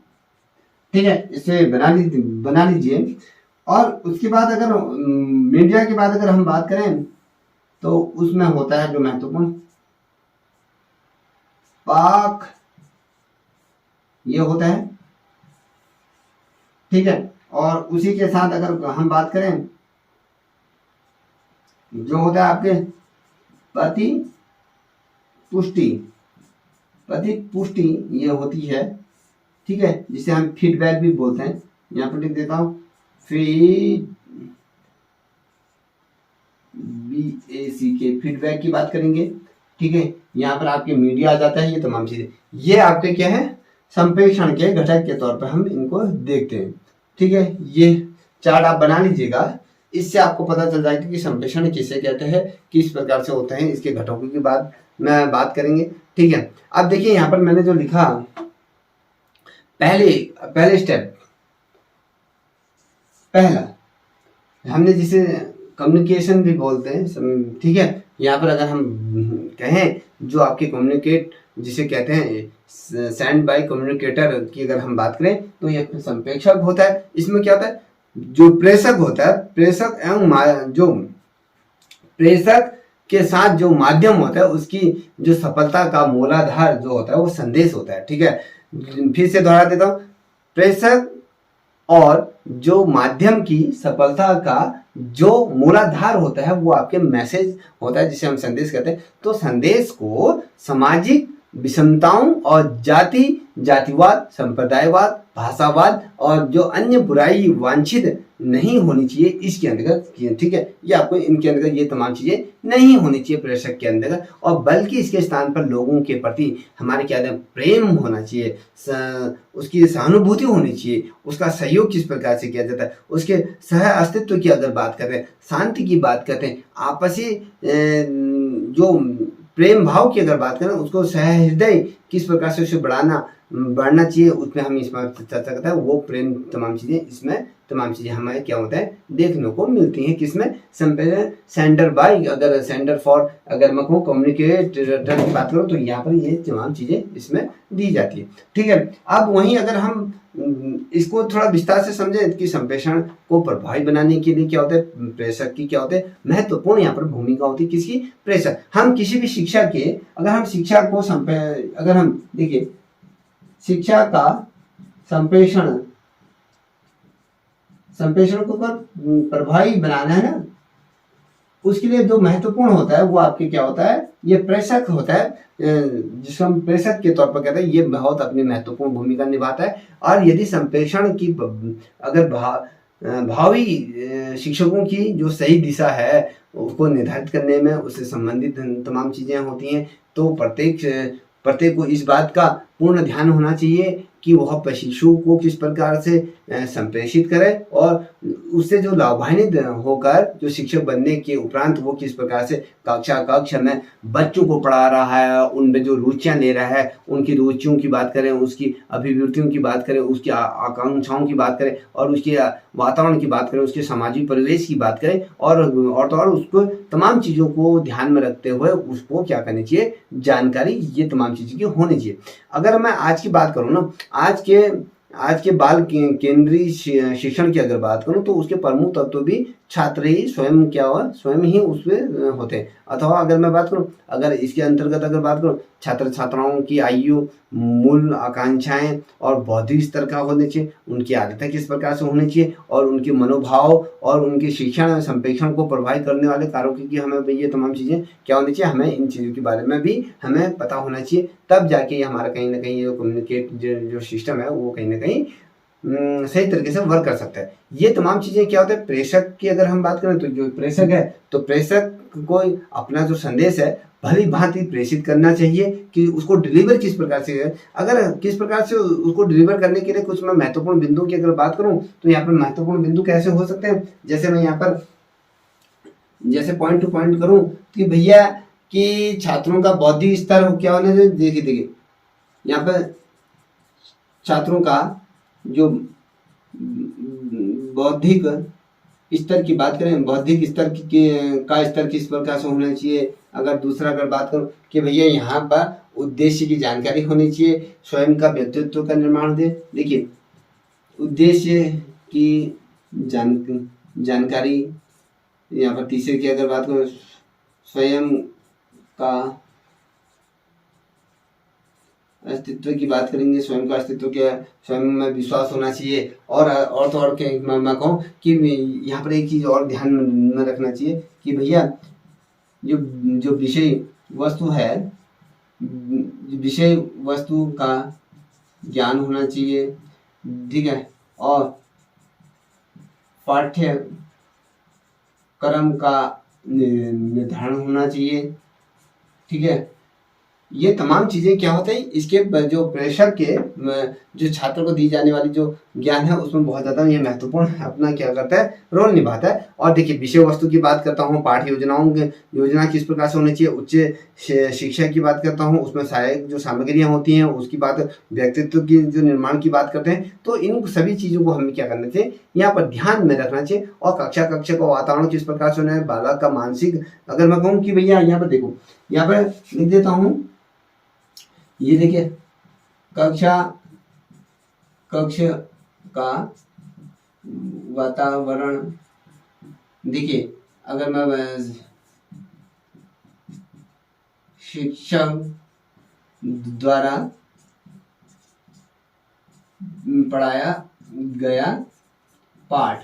ठीक है, इसे बना लीजिए। और उसके बाद अगर मीडिया के बाद अगर हम बात करें तो उसमें होता है जो महत्वपूर्ण पाठ, ये होता है। ठीक है, और उसी के साथ अगर हम बात करें जो होता है आपके प्रतिपुष्टि ये होती है। ठीक है, जिसे हम फीडबैक भी बोलते हैं। यहाँ पर लिख देता हूं, फीडबैक की बात करेंगे। ठीक है, यहाँ पर आपके मीडिया आ जाता है, ये तमाम चीजें ये आपके क्या है, संप्रेषण के घटक के तौर पर हम इनको देखते हैं। ठीक है, ये चार्ट आप बना लीजिएगा, इससे आपको पता चल जाएगा कि संप्रेषण किसे कहते हैं, किस प्रकार से होते हैं, इसके घटकों की बात करेंगे। ठीक है, अब देखिए यहाँ पर मैंने जो लिखा, पहले स्टेप, पहला हमने जिसे कम्युनिकेशन भी बोलते हैं। ठीक है, यहाँ पर अगर हम कहें जो आपके कम्युनिकेट जिसे कहते हैं सेंड बाय कम्युनिकेटर की अगर हम बात करें तो ये संप्रेषक होता है। इसमें क्या होता है, जो प्रेषक होता है, प्रेषक एवं जो प्रेषक के साथ जो माध्यम होता है उसकी जो सफलता का मूलाधार जो होता है वो संदेश होता है। ठीक है, फिर से दोहरा देता हूँ, प्रेषक और जो माध्यम की सफलता का जो मूलाधार होता है वो आपके मैसेज होता है जिसे हम संदेश कहते हैं। तो संदेश को सामाजिक विषमताओं और जातिवाद, संप्रदायवाद, भाषावाद और जो अन्य बुराई वांछित नहीं होनी चाहिए इसके अंतर्गत, ठीक है। ये आपको इनके अंतर्गत ये तमाम चीजें नहीं होनी चाहिए प्रेषक के अंतर्गत, और बल्कि इसके स्थान पर लोगों के प्रति हमारे क्या है, प्रेम होना चाहिए, उसकी सहानुभूति होनी चाहिए, उसका सहयोग किस प्रकार से किया जाता है, उसके सह अस्तित्व की अगर बात करें, शांति की बात करते हैं, आपसी जो प्रेम भाव की अगर बात करें, उसको सहृदय किस प्रकार से उसे बढ़ाना चाहिए, उसमें हम इसमें चर्चा करते हैं। वो प्रेम तमाम चीजें इसमें तमाम चीजें हमें क्या होता है देखने को मिलती हैं किसमें, सेंडर बाय, अगर सेंडर फॉर अगर मैं कहूँ कम्युनिकेटर की बात करूँ तो यहाँ पर ये तमाम चीजें इसमें दी जाती है, ठीक है। अब वहीं अगर हम इसको थोड़ा विस्तार से समझे कि संप्रेषण को प्रभावी बनाने के लिए क्या होता है, प्रेषक की क्या होते हैं महत्वपूर्ण यहाँ पर भूमिका होती है, किसकी, प्रेषक। हम किसी भी शिक्षा के अगर हम शिक्षा को अगर हम देखिए शिक्षा का संप्रेषण को प्रभावी बनाना है ना, उसके लिए जो महत्वपूर्ण होता है वो आपके क्या होता है, ये प्रेषक होता है, जिसको हम प्रेषक के तौर पर कहते हैं। ये बहुत अपनी महत्वपूर्ण भूमिका निभाता है। और यदि संप्रेषण की अगर भावी शिक्षकों की जो सही दिशा है उसको निर्धारित करने में उससे संबंधित तमाम चीजें होती हैं, तो प्रत्येक को इस बात का पूर्ण ध्यान होना चाहिए कि वह प्रशिक्षु को किस प्रकार से संप्रेषित करे, और उससे जो लाभान्वित होकर जो शिक्षक बनने के उपरांत वो किस प्रकार से कक्षा में बच्चों को पढ़ा रहा है, उनमें जो रुचियां ले रहा है, उनकी रुचियों की बात करें, उसकी अभिवृत्तियों की बात करें, उसकी आकांक्षाओं की बात करें, और उसके वातावरण की बात करें, उसके सामाजिक परिवेश की बात करें, और तो और उसको तमाम चीज़ों को ध्यान में रखते हुए उसको क्या करनी चाहिए, जानकारी ये तमाम चीज़ों की होनी चाहिए। अगर मैं आज की बात करूँ ना, आज के बाल केंद्रीय शिक्षण की अगर बात करूं तो उसके प्रमुख तत्व भी छात्र ही स्वयं ही उसमें होते हैं। अथवा अगर मैं बात करूं, अगर इसके अंतर्गत अगर बात करूं, छात्र छात्राओं की आयु, मूल आकांक्षाएं और बौद्धिक स्तर का होने चाहिए, उनकी आदतें किस प्रकार से होनी चाहिए, और उनके मनोभाव और उनके शिक्षण संप्रेषण को प्रभावित करने वाले कारकों की हमें ये तमाम चीजें क्या होनी चाहिए, हमें इन चीजों के बारे में भी हमें पता होना चाहिए। तब जाके हमारा कहीं ना कहीं जो कम्युनिकेट जो सिस्टम है वो कहीं ना कहीं सही तरीके से वर्क कर सकता है। ये तमाम चीजें क्या होता है, प्रेषक की अगर हम बात करें तो जो प्रेषक है, तो प्रेषक को अपना जो संदेश है भली भांति प्रेषित करना चाहिए कि उसको डिलीवर किस प्रकार से है। अगर किस प्रकार से उसको डिलीवर करने के लिए कुछ मैं महत्वपूर्ण बिंदु की अगर बात करूं तो यहाँ पर महत्वपूर्ण बिंदु कैसे हो सकते हैं, जैसे मैं यहाँ पर जैसे पॉइंट टू पॉइंट करूं कि भैया कि छात्रों का बौद्धिक स्तर क्या होने से, देखिए यहाँ पर छात्रों का जो बौद्धिक स्तर की बात करें, बौद्धिक स्तर का स्तर किस प्रकार से होना चाहिए। अगर दूसरा अगर बात करूं कि भैया यहाँ पर उद्देश्य की जानकारी होनी चाहिए, स्वयं का व्यक्तित्व का निर्माण हो। देखिए उद्देश्य की जानकारी, यहाँ पर तीसरे की अगर बात करूं, स्वयं का अस्तित्व की बात करेंगे, स्वयं का अस्तित्व क्या है, स्वयं में विश्वास होना चाहिए। और तो और क्या मैं कहूँ कि यहाँ पर एक चीज़ और ध्यान में रखना चाहिए कि भैया जो विषय वस्तु है, विषय वस्तु का ज्ञान होना चाहिए, ठीक है, और पाठ्यक्रम का निर्धारण होना चाहिए, ठीक है। ये तमाम चीजें क्या होते हैं, इसके जो प्रेषक के जो छात्र को दी जाने वाली जो ज्ञान है उसमें बहुत ज्यादा ये महत्वपूर्ण अपना क्या करता है, रोल निभाता है। और देखिए विषय वस्तु की बात करता हूँ, पाठ्य योजना किस प्रकार से होनी चाहिए, उच्च शिक्षा की बात करता हूँ, उसमें सहायक जो सामग्रियां होती हैं उसकी बात, व्यक्तित्व की जो निर्माण की बात करते हैं। तो इन सभी चीजों को हमें क्या करना चाहिए, यहाँ पर ध्यान में रखना चाहिए। और कक्षा का वातावरण किस प्रकार से होना है, बालक का मानसिक, अगर मैं कहूँ कि भैया यहाँ पर देखो, यहाँ पर लिख देता हूँ, ये देखिए कक्षा का वातावरण, देखिए अगर मैं शिक्षक द्वारा पढ़ाया गया पाठ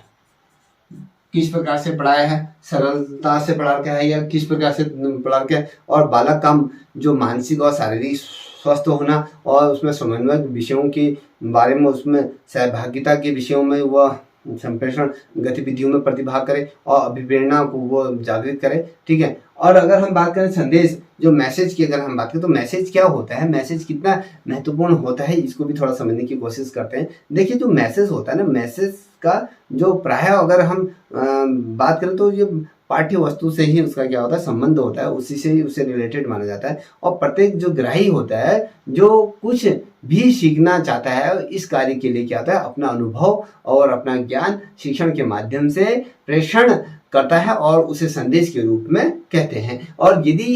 किस प्रकार से पढ़ाया है, सरलता से पढ़ा के है या किस प्रकार से पढ़ा के, और बालक का जो मानसिक और शारीरिक स्वस्थ होना और उसमें समन्वय विषयों के बारे में, उसमें सहभागिता के विषयों में वह संप्रेषण गतिविधियों में प्रतिभाग करे और अभिप्रेरणा को वो जागृत करे। ठीक है। और अगर हम बात करें संदेश, जो मैसेज की अगर हम बात करें तो मैसेज क्या होता है, मैसेज कितना महत्वपूर्ण होता है, इसको भी थोड़ा समझने की कोशिश करते हैं। देखिए जो मैसेज होता है ना, मैसेज का जो प्राय अगर हम बात करें तो ये पाठ्य वस्तु से ही उसका क्या होता है, संबंध होता है, उसी से ही उससे रिलेटेड माना जाता है। और प्रत्येक जो ग्राही होता है जो कुछ भी सीखना चाहता है, इस कार्य के लिए क्या होता है, अपना अनुभव और अपना ज्ञान शिक्षण के माध्यम से प्रेषण करता है और उसे संदेश के रूप में कहते हैं। और यदि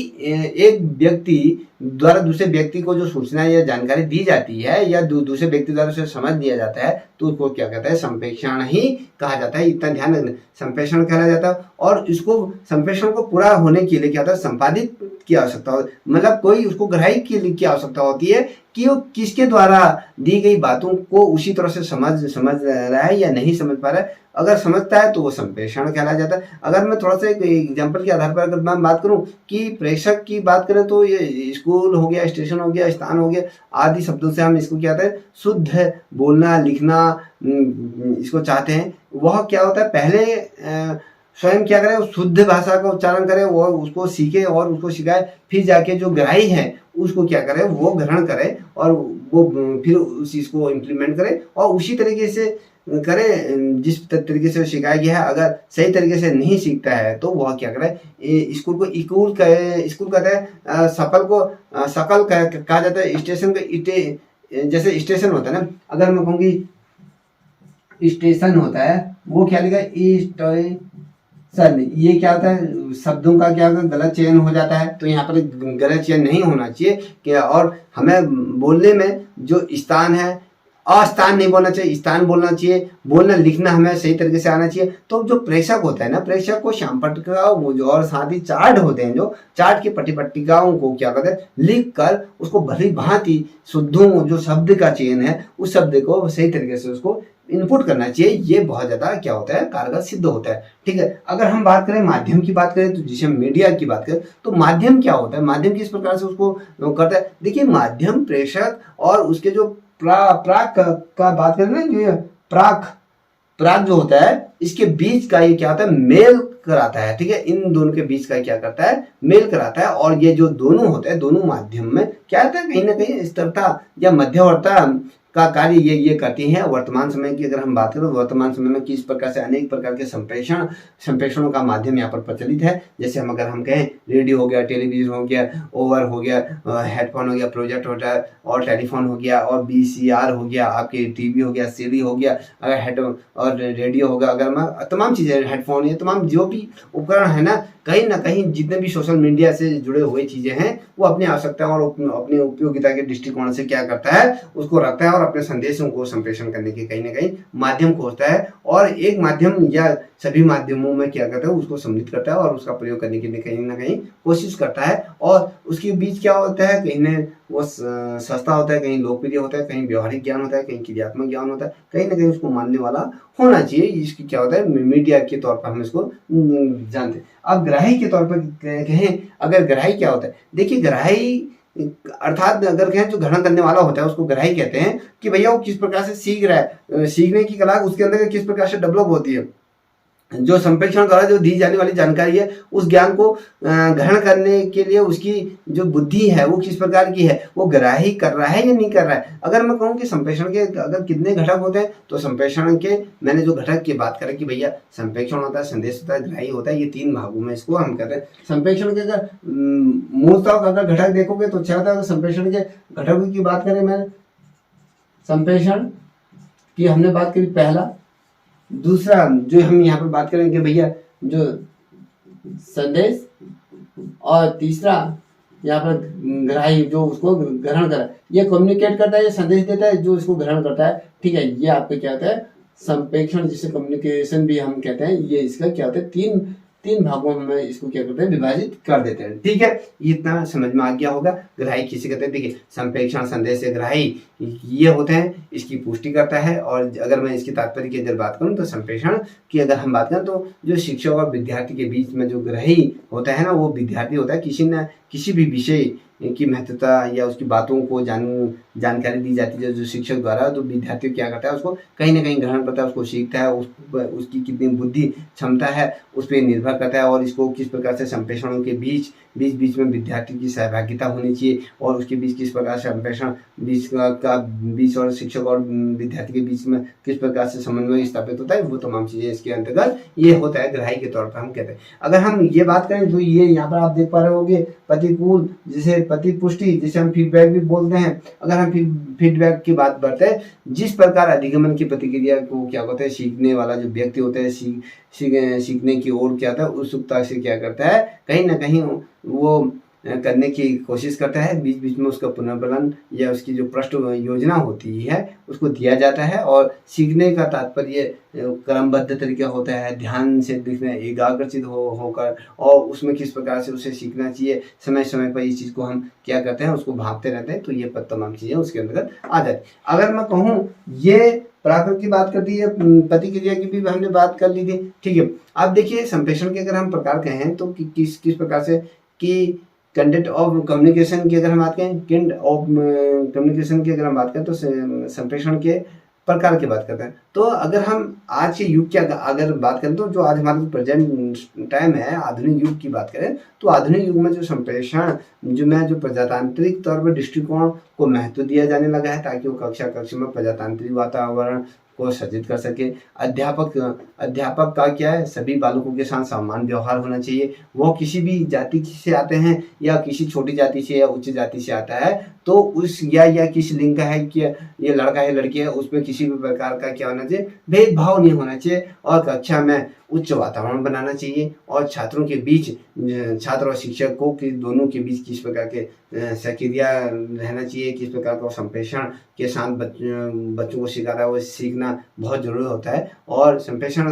एक व्यक्ति द्वारा दूसरे व्यक्ति को जो सूचना या जानकारी दी जाती है या दूसरे व्यक्ति द्वारा उसे समझ दिया जाता है तो उसको क्या कहता है, संप्रेषण ही कहा जाता है। इतना ध्यान रखना, संप्रेषण कहा जाता है। और इसको संप्रेषण को पूरा होने के लिए क्या होता है, संपादित की आवश्यकता हो, मतलब कोई उसको ग्राही के लिए की आवश्यकता होती है कि वो किसके द्वारा दी गई बातों को उसी तरह से समझ रहा है या नहीं समझ पा रहा है। अगर समझता है तो वो संप्रेषण कहलाया जाता है। अगर मैं थोड़ा सा एक एग्जाम्पल के आधार पर अगर मैं बात करूं कि प्रेषक की बात करें तो ये स्कूल हो गया, स्टेशन हो गया, स्थान हो गया आदि शब्दों से हम इसको क्या कहते हैं, शुद्ध बोलना लिखना इसको चाहते हैं। वह क्या होता है, पहले स्वयं क्या करे, शुद्ध भाषा का उच्चारण करे और उसको सीखे और उसको सिखाए, फिर जाके जो ग्राही है उसको क्या करे, वो ग्रहण करे और वो फिर उस चीज को इम्प्लीमेंट करे और उसी तरीके से करे जिस तरीके से सिखाया गया है। अगर सही तरीके से नहीं सीखता है तो वह क्या करे, स्कूल को स्कूल कहते हैं, सफल को सकल कहा जाता है, स्टेशन को इटे, जैसे स्टेशन होता है ना, अगर मैं कहूँगी स्टेशन होता है वो क्या लिखा है, सर ये क्या होता है, शब्दों का क्या होता है, गलत चयन हो जाता है। तो यहाँ पर गलत चयन नहीं होना चाहिए कि, और हमें बोलने में जो स्थान है, अस्थान नहीं बोलना चाहिए, स्थान बोलना चाहिए। बोलना लिखना हमें सही तरीके से आना चाहिए। तो जो प्रेषक होता है ना, प्रेषक को श्याम पट्टिकाओं और साथ ही चार्ट होते हैं, जो चार्ट की पट्टिकाओं को क्या कहते हैं, लिख कर उसको भली भांति शुद्धों जो शब्द का चयन है उस शब्द को सही तरीके से उसको इनपुट करना चाहिए। ये बहुत ज्यादा क्या होता है, कारगर सिद्ध होता है। ठीक है। अगर हम बात करें माध्यम की बात करें तो जिसे मीडिया की बात करें तो माध्यम क्या होता है, माध्यम किस प्रकार से उसको करता है। देखिए माध्यम प्रेषक और उसके जो प्राक का बात करें ना, जो प्राक जो होता है इसके बीच का ये क्या होता है, मेल कराता है। ठीक है। इन दोनों के बीच का क्या करता है, मेल कराता है। और ये जो दोनों होते हैं, दोनों माध्यम में क्या होता है, कहीं ना कहीं स्थिरता या मध्यवर्ता का कार्य ये करती हैं। वर्तमान समय की अगर हम बात करें तो वर्तमान समय में किस प्रकार से अनेक प्रकार के संप्रेषणों का माध्यम यहाँ पर प्रचलित है। जैसे अगर हम कहें रेडियो हो गया, टेलीविजन हो गया, ओवर हो गया, हेडफोन हो गया, प्रोजेक्ट हो गया और टेलीफोन हो गया और VCR हो गया, आपके टीवी हो गया, CD हो गया, अगर हेड और रेडियो होगा, अगर मैं तमाम चीज़ें, हेडफोन, ये तमाम जो भी उपकरण है ना कहीं जितने भी सोशल मीडिया से जुड़े हुए चीज़ें हैं वो अपनी आवश्यकता और अपनी उपयोगिता के दृष्टिकोण से क्या करता है, उसको रखता है और अपने संदेशों को संप्रेषण करने के कहीं ना कहीं माध्यम खोजता है। और एक माध्यम या सभी माध्यमों में क्या करता है, उसको सम्मिलित करता है और उसका प्रयोग करने के लिए कहीं ना कहीं कोशिश करता है। और उसके बीच क्या होता है, कहीं न वो सस्ता होता है, कहीं लोकप्रिय होता है, कहीं व्यवहारिक ज्ञान होता है, कहीं क्रियात्मक ज्ञान होता है, कहीं ना कहीं उसको मानने वाला होना चाहिए। इसकी क्या होता है, मीडिया के तौर पर हम इसको जानते हैं। अब ग्राही के तौर पर कहें, अगर ग्राही क्या होता है, देखिए ग्राही अर्थात अगर कहें जो ग्रहण करने वाला होता है उसको ग्राही कहते हैं कि भैया वो किस प्रकार से सीख रहा है, सीखने की कला उसके अंदर किस प्रकार से डेवलप होती है। जो संप्रेषण द्वारा जो दी जाने वाली जानकारी है उस ज्ञान को ग्रहण करने के लिए उसकी जो बुद्धि है वो किस प्रकार की है, वो ग्राही कर रहा है या नहीं कर रहा है। अगर मैं कहूँ कि संप्रेषण के अगर कितने घटक होते हैं तो संप्रेषण के मैंने जो घटक की बात करें कि भैया संप्रेषण होता है, संदेश होता है, ग्राही होता है, ये 3 भागों में इसको हम कहते हैं। संप्रेषण के अगर मूलतः अगर घटक देखोगे तो अच्छा होता है। संप्रेषण के घटकों की बात करें, मैंने संप्रेषण की हमने बात करी, पहला। दूसरा जो हम यहाँ पर बात करेंगे भैया जो संदेश, और तीसरा यहाँ पर ग्राही जो उसको ग्रहण कर, ये कम्युनिकेट करता है, ये संदेश देता है, जो इसको ग्रहण करता है। ठीक है। ये आपका क्या होता है, संप्रेषण, जिसे कम्युनिकेशन भी हम कहते हैं। ये इसका क्या होता है, तीन भागों में इसको क्या करते हैं, विभाजित कर देते हैं। ठीक है। इतना समझ में आ गया होगा। ग्राही किसे कहते हैं, देखिए संप्रेषण, संदेश, ग्राही ये होते हैं, इसकी पुष्टि करता है। और अगर मैं इसकी तात्पर्य की अगर बात करूं तो संप्रेषण की अगर हम बात करें तो जो शिक्षक और विद्यार्थी के बीच में जो ग्राही होता है ना, वो विद्यार्थी होता है, किसी भी विषय की महत्वता या उसकी बातों को जानकारी दी जाती है जो शिक्षक द्वारा, तो विद्यार्थी क्या करता है उसको कहीं ना कहीं ग्रहण करता है, उसको सीखता है, उसकी कितनी बुद्धि क्षमता है उस पर निर्भर करता है। और इसको किस प्रकार से संप्रेषणों के बीच बीच में विद्यार्थी की सहभागिता होनी चाहिए और उसके बीच किस प्रकार से संप्रेषण बीच और शिक्षक और विद्यार्थी के बीच में किस प्रकार से समन्वय स्थापित होता है, वो तमाम चीजें इसके अंतर्गत ये होता है, ग्राही के तौर पर हम कहते हैं। अगर हम ये बात करें तो ये यहाँ पर आप देख पा रहे होंगे प्रतिकूल जिसे प्रतिपुष्टि जिसे हम फीडबैक भी बोलते हैं। अगर हम फीडबैक की बात करते हैं, जिस प्रकार अधिगमन की प्रतिक्रिया को क्या होता है, सीखने वाला जो व्यक्ति होता है सीखने की ओर क्या होता है उत्सुकता से क्या करता है, कहीं ना कहीं वो करने की कोशिश करता है। बीच बीच में उसका पुनर्बलन या उसकी जो पृष्ठ योजना होती है उसको दिया जाता है। और सीखने का तात्पर्य क्रमबद्ध तरीका होता है, ध्यान से देखना, एकाग्रचित होकर और उसमें किस प्रकार से उसे सीखना चाहिए, समय समय पर इस चीज़ को हम क्या करते हैं उसको भांपते रहते हैं, तो ये तमाम चीज़ें उसके अंतर्गत आ जाती। अगर मैं कहूँ ये पराक्रम की बात करती है, प्रतिक्रिया की भी हमने बात कर ली थी, ठीक है। अब देखिए संप्रेषण के अगर हम प्रकार कहें तो किस प्रकार से कि कंटेंट ऑफ कम्युनिकेशन की अगर हम बात करें, कंटेंट ऑफ कम्युनिकेशन की अगर हम बात करें तो संप्रेषण के प्रकार की बात करते हैं। तो अगर हम आज के युग की अगर बात करें तो जो आज हमारा प्रेजेंट टाइम है, आधुनिक युग की बात करें तो आधुनिक युग में जो संप्रेषण जो प्रजातांत्रिक तौर पर दृष्टिकोण को महत्व दिया जाने लगा है, ताकि वो कक्षा में प्रजातांत्रिक वातावरण को सृजित कर सके। अध्यापक का क्या है, सभी बालकों के साथ समान व्यवहार होना चाहिए। वो किसी भी जाति से आते हैं या किसी छोटी जाति से या उच्च जाति से आता है, तो उस या किस लिंग का है कि ये लड़का है लड़की है, उसमें किसी भी प्रकार का क्या होना चाहिए, भेदभाव नहीं होना चाहिए। और कक्षा में उच्च वातावरण बनाना चाहिए और छात्रों के बीच, छात्र और शिक्षकों के दोनों के बीच किस प्रकार के सक्रिय रहना चाहिए, किस प्रकार का संप्रेषण के साथ बच्चों को सिखाना वो सीखना बहुत जरूरी होता है। और संप्रेषण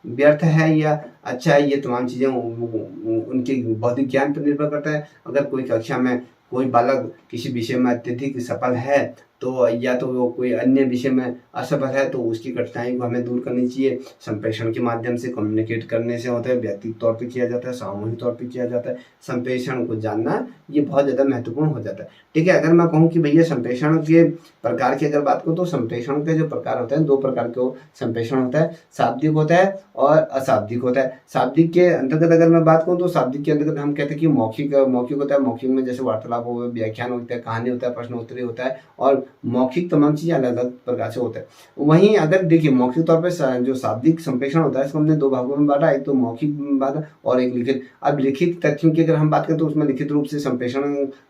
व्यर्थ है या अच्छा है, ये तमाम चीज़ें उनके बौद्धिक ज्ञान पर निर्भर करता है। अगर कोई कक्षा में कोई बालक किसी विषय में अत्यधिक सफल है तो या तो वो कोई अन्य विषय में असफल है, तो उसकी कठिनाई को हमें दूर करनी चाहिए। संप्रेषण के माध्यम से कम्युनिकेट करने से होता है, व्यक्तिगत तौर पे किया जाता है, सामूहिक तौर पे किया जाता है। संप्रेषण को जानना ये बहुत ज़्यादा महत्वपूर्ण हो जाता है, ठीक है। अगर मैं कहूँ कि भैया संप्रेषण के प्रकार की अगर बात करूँ तो संप्रेषण के जो प्रकार होते हैं, दो प्रकार के संप्रेषण होता है, शाब्दिक होता है और अशाब्दिक होता है। शाब्दिक के अंतर्गत अगर मैं बात करूँ तो शाब्दिक के अंतर्गत हम कहते हैं कि मौखिक होता है। मौखिक में जैसे वार्तालाप हो, व्याख्यान होता है, कहानी होता है, प्रश्नोत्तरी होता है और मौखिक तमाम चीजें अलग अलग प्रकार से होता है। वहीं अगर देखिए मौखिक तौर पर जो शाब्दिक संप्रेषण होता है इसको हमने दो भागों में बांटा, एक तो मौखिक बात और एक लिखित। अब लिखित तथ्यों की अगर हम बात करें तो उसमें लिखित रूप से संप्रेषण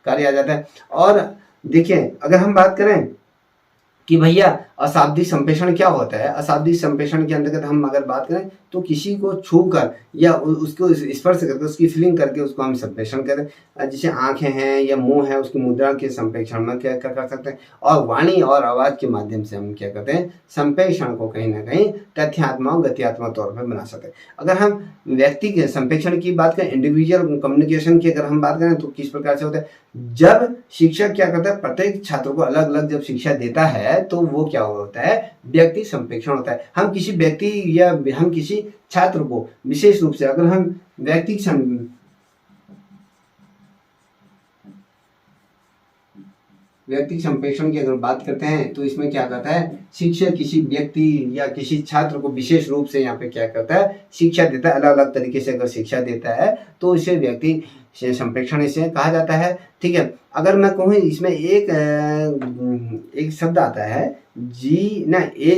कार्य आ जाता है। और देखिए अगर हम बात करें कि भैया अशाब्दिक संप्रेषण क्या होता है, अशाब्दिक संप्रेषण के अंतर्गत हम अगर बात करें तो किसी को छूकर या उसको स्पर्श करके उसकी फीलिंग करके उसको हम संप्रेषण करें। जैसे आंखें हैं या मुंह है उसकी मुद्रा के संप्रेषण में क्या कर सकते हैं। और वाणी और आवाज के माध्यम से हम क्या करते हैं, संप्रेषण को कहीं ना कहीं तथ्यात्मक गत्यात्मक तौर पर बना सकते हैं। अगर हम व्यक्ति के संप्रेषण की बात करें, इंडिविजुअल कम्युनिकेशन की अगर हम बात करें तो किस प्रकार से होता है, जब शिक्षक क्या करता है प्रत्येक छात्र को अलग अलग जब शिक्षा देता है तो वो क्या होता है, व्यक्ति संप्रेषण होता है। हम किसी व्यक्ति या हम किसी छात्र को विशेष रूप से अगर हम व्यक्ति संप्रेषण की अगर बात करते हैं तो इसमें क्या करता है, शिक्षक किसी व्यक्ति या किसी छात्र को विशेष रूप से यहाँ पे क्या करता है, शिक्षा देता है। अलग अलग तरीके से अगर शिक्षा देता है तो इसे व्यक्ति संप्रेषण इसे कहा जाता है, ठीक है। अगर मैं कहूँ इसमें एक शब्द आता है ए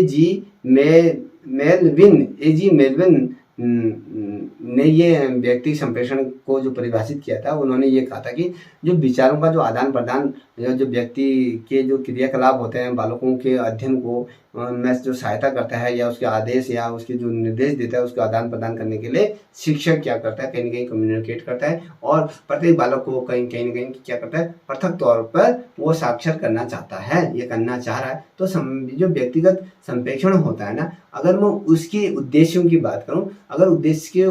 जी मेलविन ने ये व्यक्ति संप्रेषण को जो परिभाषित किया था, उन्होंने ये कहा था कि जो विचारों का जो आदान प्रदान जो व्यक्ति के जो क्रियाकलाप होते हैं बालकों के अध्ययन को में जो सहायता करता है या उसके आदेश या उसके जो निर्देश देता है उसका आदान प्रदान करने के लिए शिक्षक क्या करता है, कहीं ना कहीं कम्युनिकेट करता है और प्रत्येक बालक को कहीं ना कहीं क्या करता है, पृथक तौर पर वो साक्षर करना चाहता है, ये करना चाह रहा है। तो जो व्यक्तिगत संप्रेषण होता है ना, अगर मैं उसके उद्देश्यों की बात करूं, अगर उद्देश्य के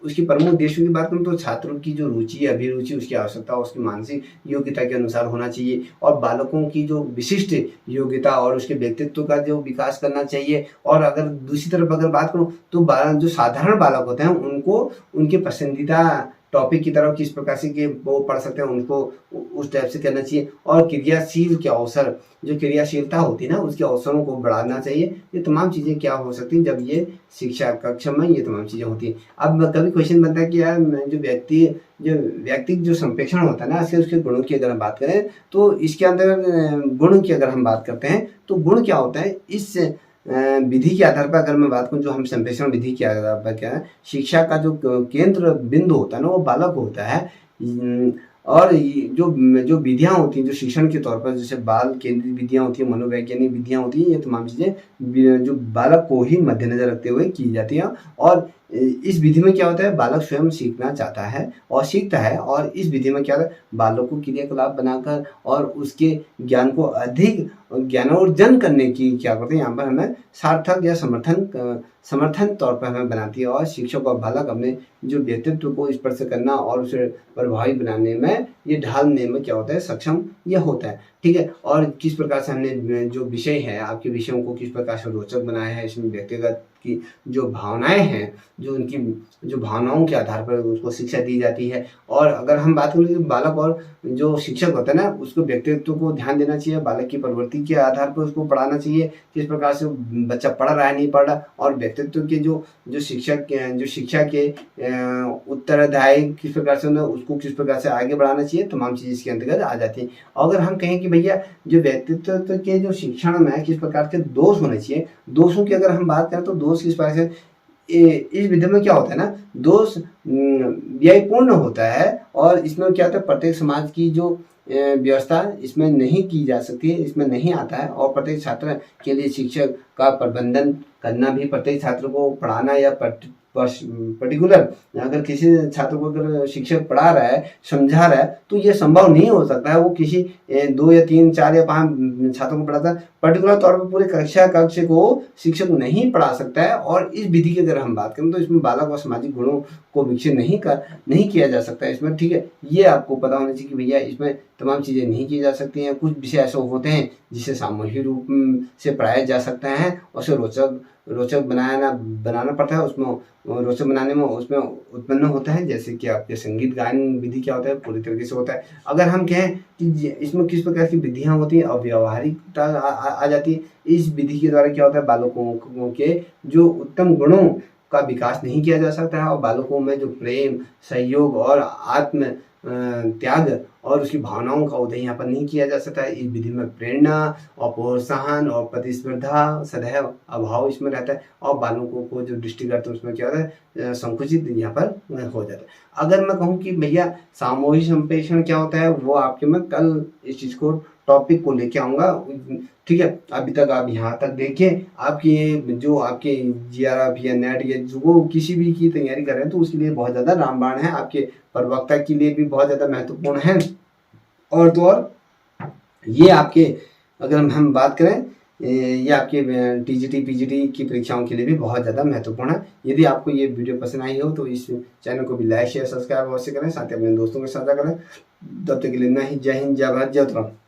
उसकी प्रमुख उद्देश्यों की बात करूं तो छात्रों की जो रुचि अभिरुचि उसकी आवश्यकता उसकी मानसिक योग्यता के अनुसार होना चाहिए और बालकों की जो विशिष्ट योग्यता और उसके व्यक्तित्व का जो विकास करना चाहिए। और अगर दूसरी तरफ अगर बात करूं तो जो साधारण बालक होते हैं उनको उनके पसंदीदा टॉपिक की तरफ किस प्रकार से कि वो पढ़ सकते हैं, उनको उस टाइप से करना चाहिए। और क्रियाशील के अवसर, जो क्रियाशीलता होती है ना, उसके अवसरों को बढ़ाना चाहिए। ये तमाम चीज़ें क्या हो सकती हैं जब ये शिक्षा कक्षा में ये तमाम चीज़ें होती हैं। अब कभी क्वेश्चन बनता है कि यार जो व्यक्ति जो संप्रेषण होता है ना, उसके गुणों की अगर हम बात करें तो इसके अंदर गुण की अगर हम बात करते हैं तो गुण क्या होता है, इस विधि के आधार पर अगर मैं बात करूं, जो हम संप्रेषण विधि के आधार पर क्या है, शिक्षा का जो केंद्र बिंदु होता है ना, वो बालक होता है। और जो विधियां होती हैं जो शिक्षण के तौर पर, जैसे बाल केंद्रित विधियां होती हैं, मनोवैज्ञानिक विधियां होती हैं, ये तमाम चीज़ें जो बालक को ही मद्देनजर रखते हुए की जाती हैं। और इस विधि में क्या होता है, बालक स्वयं सीखना चाहता है और सीखता है। और इस विधि में क्या होता है, बालक को क्रियाकलाप बनाकर और उसके ज्ञान को अधिक ज्ञानोर्जन करने की क्या करते हैं, यहाँ पर हमें सार्थक या समर्थन तौर पर हमें बनाती है। और शिक्षक और बालक अपने जो व्यक्तित्व को स्पर्श करना और उसे प्रभावी बनाने में, ये ढालने में क्या होता है, सक्षम यह होता है। ठीक है। और किस प्रकार से हमने जो विषय है, आपके विषयों को किस प्रकार से रोचक बनाया है, इसमें व्यक्तिगत की जो भावनाएं हैं, जो उनकी जो भावनाओं के आधार पर उसको शिक्षा दी जाती है। और अगर हम बात करें कि बालक और जो शिक्षक होता है ना, उसको व्यक्तित्व को ध्यान देना चाहिए, बालक की प्रवृत्ति के आधार पर उसको पढ़ाना चाहिए, किस प्रकार से बच्चा पढ़ रहा है नहीं पढ़ रहा। और व्यक्तित्व के जो शिक्षा के उत्तरदायी किस प्रकार से उसको किस प्रकार से आगे बढ़ाना चाहिए, तमाम चीज़ इसके अंतर्गत आ जाती है। अगर हम कहें कि भैया जो व्यक्तित्व के जो शिक्षण में किस प्रकार के दोष होने चाहिए, दोषों की अगर हम बात करें तो दोष किस प्रकार से इस विधि में क्या होता है ना, दोष व्ययपूर्ण होता है। और इसमें क्या होता है, प्रत्येक समाज की जो व्यवस्था इसमें नहीं की जा सकती है, इसमें नहीं आता है। और प्रत्येक छात्र के लिए शिक्षक का प्रबंधन करना भी, प्रत्येक छात्र को पढ़ाना या पर्टिकुलर अगर किसी छात्र को अगर शिक्षक पढ़ा रहा है, समझा रहा है, तो ये संभव नहीं हो सकता है वो किसी 2 या 3 4 या 5 छात्रों को पढ़ाता है। पर्टिकुलर तौर पर पूरे कक्ष को शिक्षक नहीं पढ़ा सकता है। और इस विधि की अगर हम बात करें तो इसमें बालक और सामाजिक गुणों को विकसित नहीं किया जा सकता है इसमें। ठीक है, ये आपको पता होना चाहिए कि भैया इसमें तमाम चीज़ें नहीं की जा सकती हैं। कुछ विषय ऐसे होते हैं जिसे सामूहिक रूप से पढ़ाया जा सकता है, उसे रोचक बनाना पड़ता है। उसमें रोचक बनाने में उसमें उत्पन्न होता है, जैसे कि आपके संगीत गायन विधि क्या होता है, पूरी तरीके से होता है। अगर हम कहें कि इसमें किस प्रकार की विधियां होती हैं, अव्यावहारिकता आ जाती है। इस विधि के द्वारा क्या होता है, बालकों के जो उत्तम गुणों का विकास नहीं किया जा सकता है। और बालकों में जो प्रेम, सहयोग और आत्म त्याग और उसकी भावनाओं का उदय यहाँ पर नहीं किया जा सकता है। इस विधि में प्रेरणा और प्रोत्साहन और प्रतिस्पर्धा सदैव अभाव इसमें रहता है। और बालकों को जो दृष्टिगत उसमें क्या होता है, संकुचित यहाँ पर हो जाता है। अगर मैं कहूँ कि भैया सामूहिक संप्रेषण क्या होता है, वो आपके मैं कल इस चीज़ को टॉपिक को लेके आऊँगा। ठीक है, अभी तक आप यहाँ तक देखिए। आपकी जो आपके GRF या नेट या जो किसी भी की तैयारी कर रहे हैं तो उसके लिए बहुत ज़्यादा रामबाण है, आपके प्रवक्ता के लिए भी बहुत ज़्यादा महत्वपूर्ण है। और तो और ये आपके अगर हम बात करें, ये आपके TGT PGT की परीक्षाओं के लिए भी बहुत ज़्यादा महत्वपूर्ण है। यदि आपको ये वीडियो पसंद आई हो तो इस चैनल को भी लाइक शेयर सब्सक्राइब अवश्य करें, साथ ही अपने दोस्तों के साथ करें। तब तक के लिए जय हिंद, जय भारत, जय उत्तराखंड।